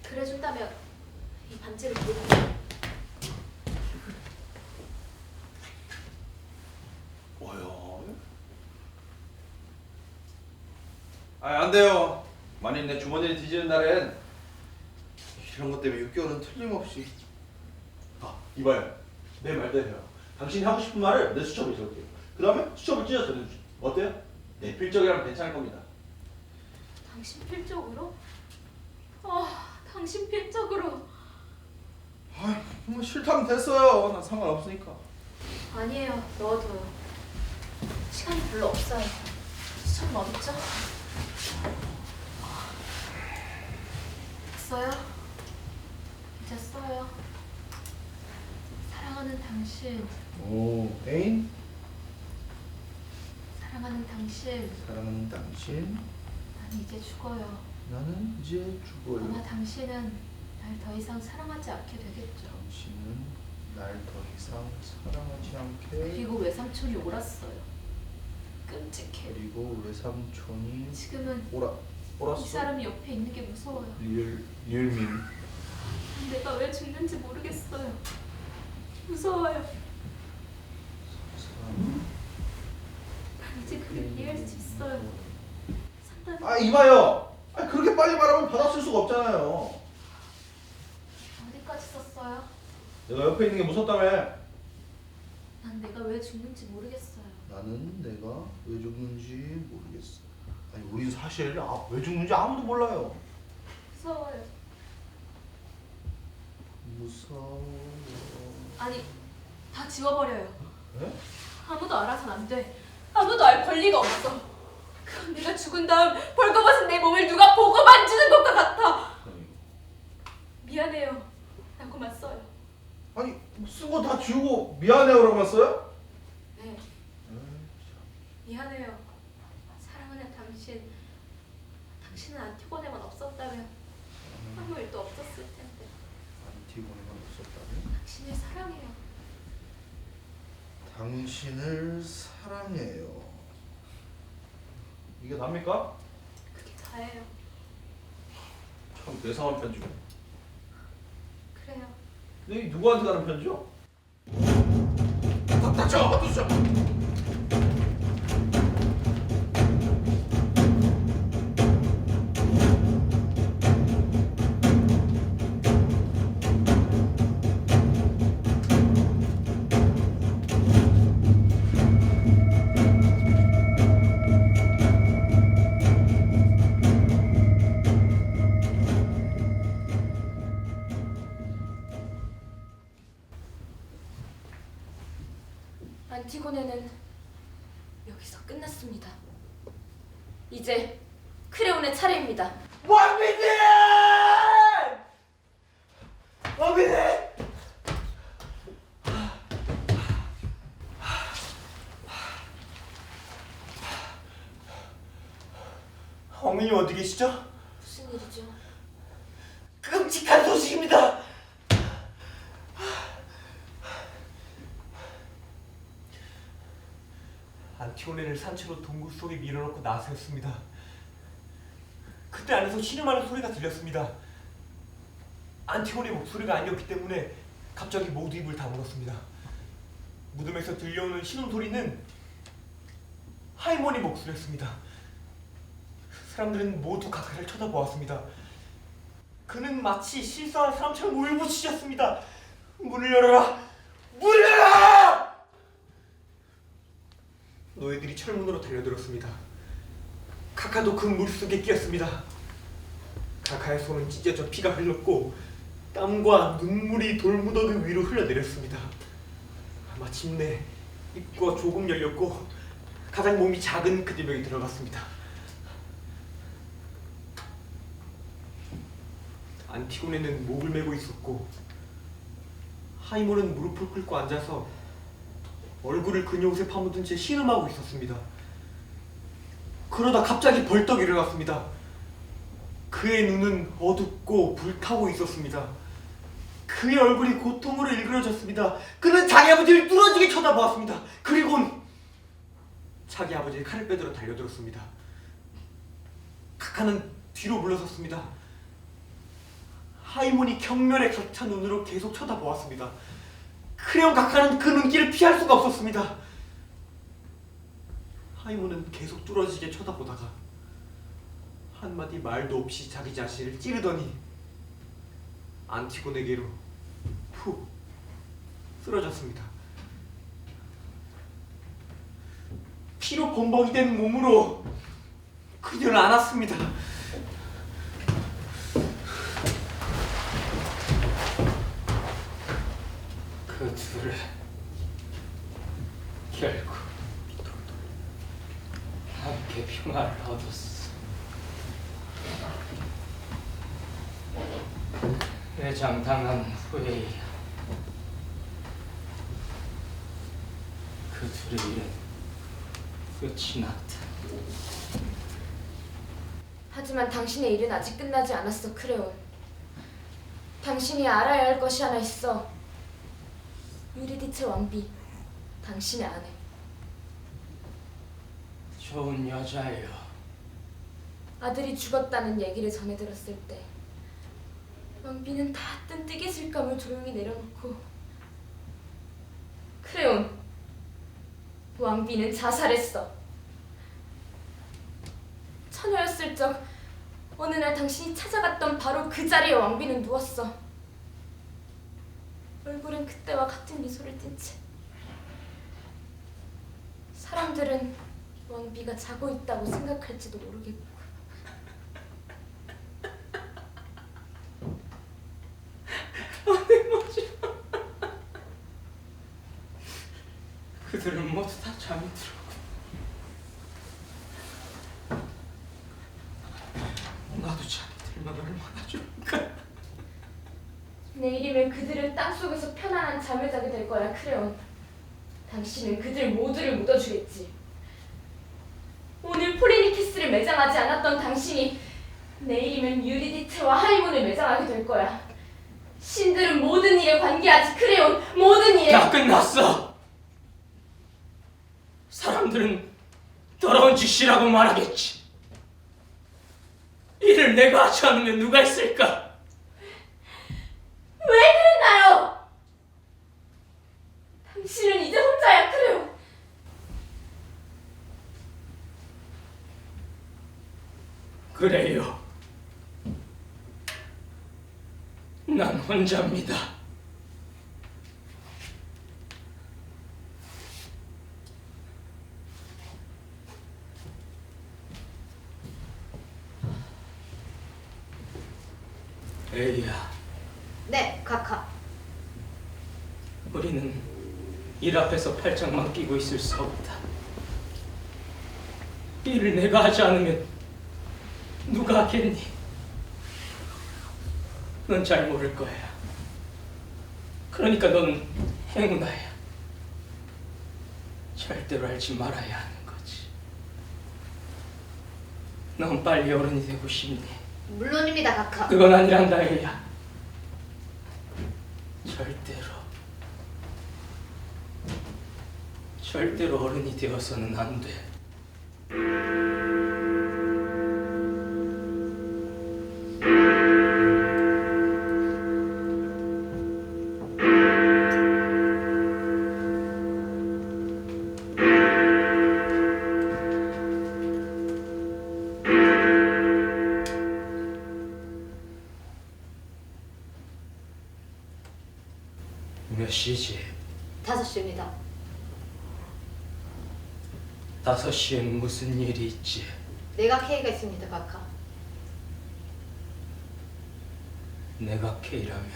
그래준다면 이 반지를 드릴게요. 뭐요? 안 돼요. 만일 내 주머니를 뒤지는 날엔 이런 것 때문에 6개월은 틀림없이. 이봐요. 내 말대로요. 당신이 하고 싶은 말을 내 수첩에 적을게요. 그 다음에 수첩을 찢어서 전해주죠. 어때요? 내 필적이라면 괜찮을 겁니다. 당신 필적으로? 당신 필적으로. 뭐 싫다면 됐어요. 난 상관없으니까. 아니에요. 넣어둬요. 시간이 별로 없어요. 수첩은 어딨죠? 됐어요. 이제 써요. 사랑하는 당신. 오, 애인? 사랑하는 당신. 사랑하는 당신. 난 이제 죽어요. 나는 이제 아마 죽어요. 당신은 날 더 이상 사랑하지 않게 되겠죠. 당신은 날 더 이상 사랑하지 않게. 그리고 외삼촌이 옳았어요. 끔찍해. 그리고 외삼촌이 지금은 이 옳았어? 사람이 옆에 있는 게 무서워요. 리을민. 내가 왜 죽는지 모르겠어요. 무서워요. 난 이제 그를 이해할 수 있어요. 산다는 이봐요. 그렇게 빨리 말하면 받아쓸 수가 없잖아요. 어디까지 썼어요? 내가 옆에 있는 게 무섭다며. 난 내가 왜 죽는지 모르겠어요. 나는 내가 왜 죽는지 모르겠어. 우린 사실 왜 죽는지 아무도 몰라요. 무서워요. 무서워. 아니, 다 지워버려요. 네? 아무도 알아선 안 돼. 아무도 알 권리가 없어. 그럼 내가 죽은 다음 벌거벗은 내 몸을 누가 보고 만지는 것과 같아. 미안해요. 라고만 써요. 아니 쓴 거 다 지우고 미안해요라고만 써요? 네. 미안해요. 사랑하는 당신. 당신은 안티고네만 없었다면 아무 일도 없었을 텐데. 안티고네만 없었다면? 당신을 사랑해요. 당신을 사랑해요. 이게 답니까? 그게 다예요. 참 괴상한 편지고. 네, 누구한테 가는 편지요? 닥쳐. 안티고네는 여기서 끝났습니다. 이제 크레온의 차례입니다. 왕비님! 왕비님! 왕비님 어디 계시죠? 무슨 일이죠? 끔찍한 소식입니다. 안티고네를 산채로 동굴 속에 밀어넣고 나서였습니다. 그때 안에서 신음하는 소리가 들렸습니다. 안티고네 목소리가 아니었기 때문에 갑자기 모두 입을 다물었습니다. 무덤에서 들려오는 신음 소리는 하이머니 목소리였습니다. 사람들은 모두 가까이를 쳐다보았습니다. 그는 마치 실수한 사람처럼 울부짖었습니다. 문을 열어라! 문을 열어라! 노예들이 철문으로 달려들었습니다. 카카도 그 물속에 끼었습니다. 카카의 손은 찢어져 피가 흘렀고 땀과 눈물이 돌무더기 위로 흘러내렸습니다. 마침내 입구가 조금 열렸고 가장 몸이 작은 그대명이 들어갔습니다. 안티고네는 목을 메고 있었고 하이모는 무릎을 꿇고 앉아서 얼굴을 그녀 옷에 파묻은 채 신음하고 있었습니다. 그러다 갑자기 벌떡 일어났습니다. 그의 눈은 어둡고 불타고 있었습니다. 그의 얼굴이 고통으로 일그러졌습니다. 그는 자기 아버지를 뚫어지게 쳐다보았습니다. 그리곤 자기 아버지의 칼을 빼들어 달려들었습니다. 카카는 뒤로 물러섰습니다. 하이몬이 경멸에 격찬 눈으로 계속 쳐다보았습니다. 크레온 카카는 그 눈길을 피할 수가 없었습니다. 하이몬은 계속 뚫어지게 쳐다보다가 한마디 말도 없이 자기 자신을 찌르더니 안티고네게로 푹 쓰러졌습니다. 피로 범벅이 된 몸으로 그녀를 안았습니다. 그 둘은 결국 함께 평화를 얻었어. 회장당한 후에야 그 둘의 일은 끝이 났다. 하지만 당신의 일은 아직 끝나지 않았어, 크레온. 당신이 알아야 할 것이 하나 있어. 유리디체 왕비, 당신의 아내. 좋은 여자예요. 아들이 죽었다는 얘기를 전해 들었을 때 왕비는 다 뜬 뜨개질감을 조용히 내려놓고 크레온, 왕비는 자살했어. 처녀였을 적 어느 날 당신이 찾아갔던 바로 그 자리에 왕비는 누웠어. 얼굴은 그때와 같은 미소를 띤 채. 사람들은 왕비가 자고 있다고 생각할지도 모르겠고. 그들은 모두 다 잠이 들었고 나도 잠이 들면 얼마나 좋을까. 내일이면 그들은 땅속에서 편안한 잠을 자게 될 거야, 크레온. 당신은 그들 모두를 묻어주겠지. 오늘 폴리니키스를 매장하지 않았던 당신이 내일이면 유리디테와 하이몬을 매장하게 될 거야. 신들은 모든 일에 관계하지, 크레온. 모든 일에. 다 끝났어. 사람들은 더러운 짓이라고 말하겠지. 이를 내가 하지 않으면 누가 했을까? 왜 그랬나요? 당신은 이제 혼자야, 크레오. 그래요. 난 혼자입니다. 에이야, 네, 카카. 우리는 일 앞에서 팔짱만 끼고 있을 수 없다. 일을 내가 하지 않으면 누가 하겠니? 넌 잘 모를 거야. 그러니까 넌 행운아야. 절대로 알지 말아야 하는 거지. 넌 빨리 어른이 되고 싶니? 물론입니다, 카카. 그건 아니란다, 엘리야. 절대로 어른이 되어서는 안 돼. 몇 시지? 5시입니다. 5시엔 무슨 일이 있지? 내가 K가 있습니다, 카카. 내가 K라면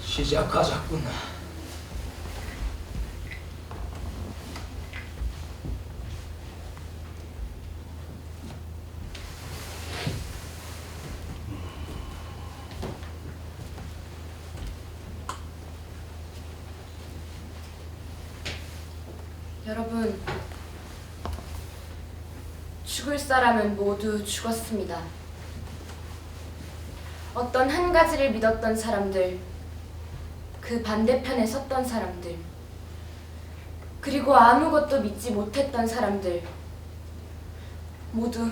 시작하자꾸나. 여러분, 죽을 사람은 모두 죽었습니다. 어떤 한 가지를 믿었던 사람들, 그 반대편에 섰던 사람들, 그리고 아무것도 믿지 못했던 사람들, 모두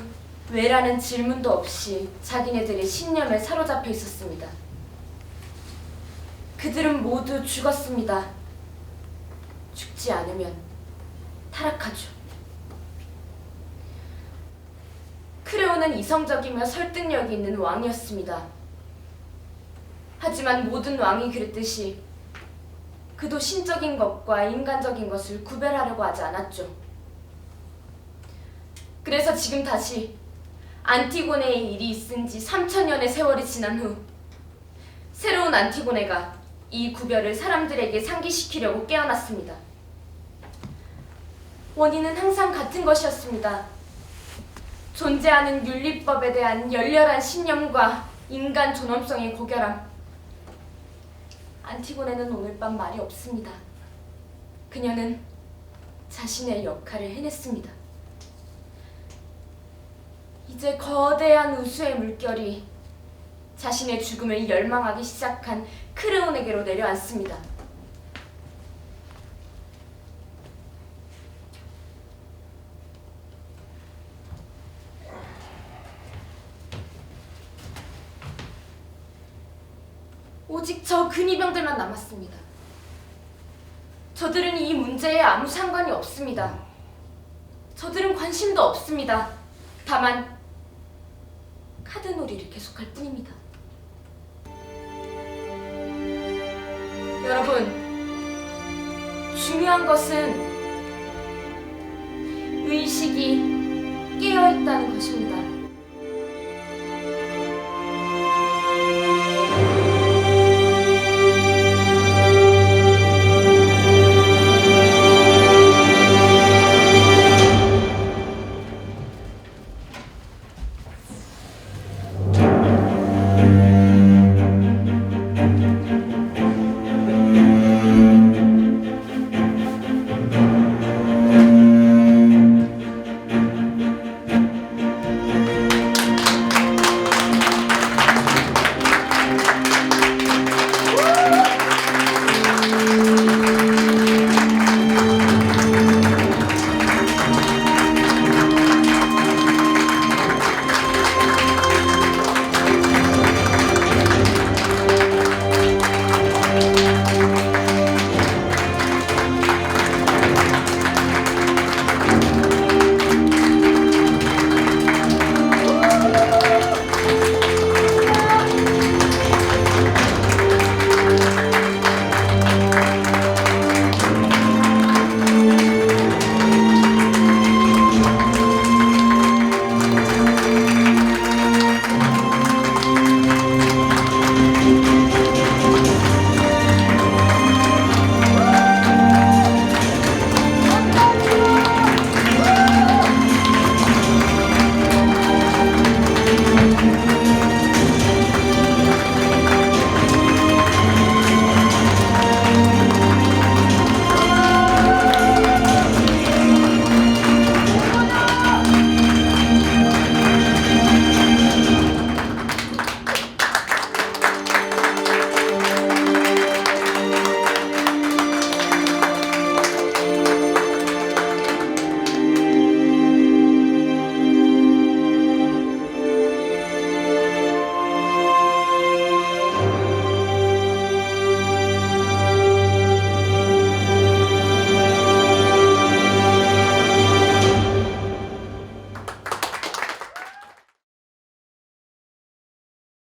왜라는 질문도 없이 자기네들의 신념에 사로잡혀 있었습니다. 그들은 모두 죽었습니다. 죽지 않으면 타락하죠. 크레오는 이성적이며 설득력이 있는 왕이었습니다. 하지만 모든 왕이 그랬듯이 그도 신적인 것과 인간적인 것을 구별하려고 하지 않았죠. 그래서 지금 다시 안티고네의 일이 있은 지 3000년의 세월이 지난 후 새로운 안티고네가 이 구별을 사람들에게 상기시키려고 깨어났습니다. 원인은 항상 같은 것이었습니다. 존재하는 윤리법에 대한 열렬한 신념과 인간 존엄성의 고결함. 안티고네는 오늘 밤 말이 없습니다. 그녀는 자신의 역할을 해냈습니다. 이제 거대한 우수의 물결이 자신의 죽음을 열망하기 시작한 크레온에게로 내려앉습니다. 오직 저 근위병들만 남았습니다. 저들은 이 문제에 아무 상관이 없습니다. 저들은 관심도 없습니다. 다만 카드놀이를 계속할 뿐입니다. 여러분, 중요한 것은 의식이 깨어있다는 것입니다.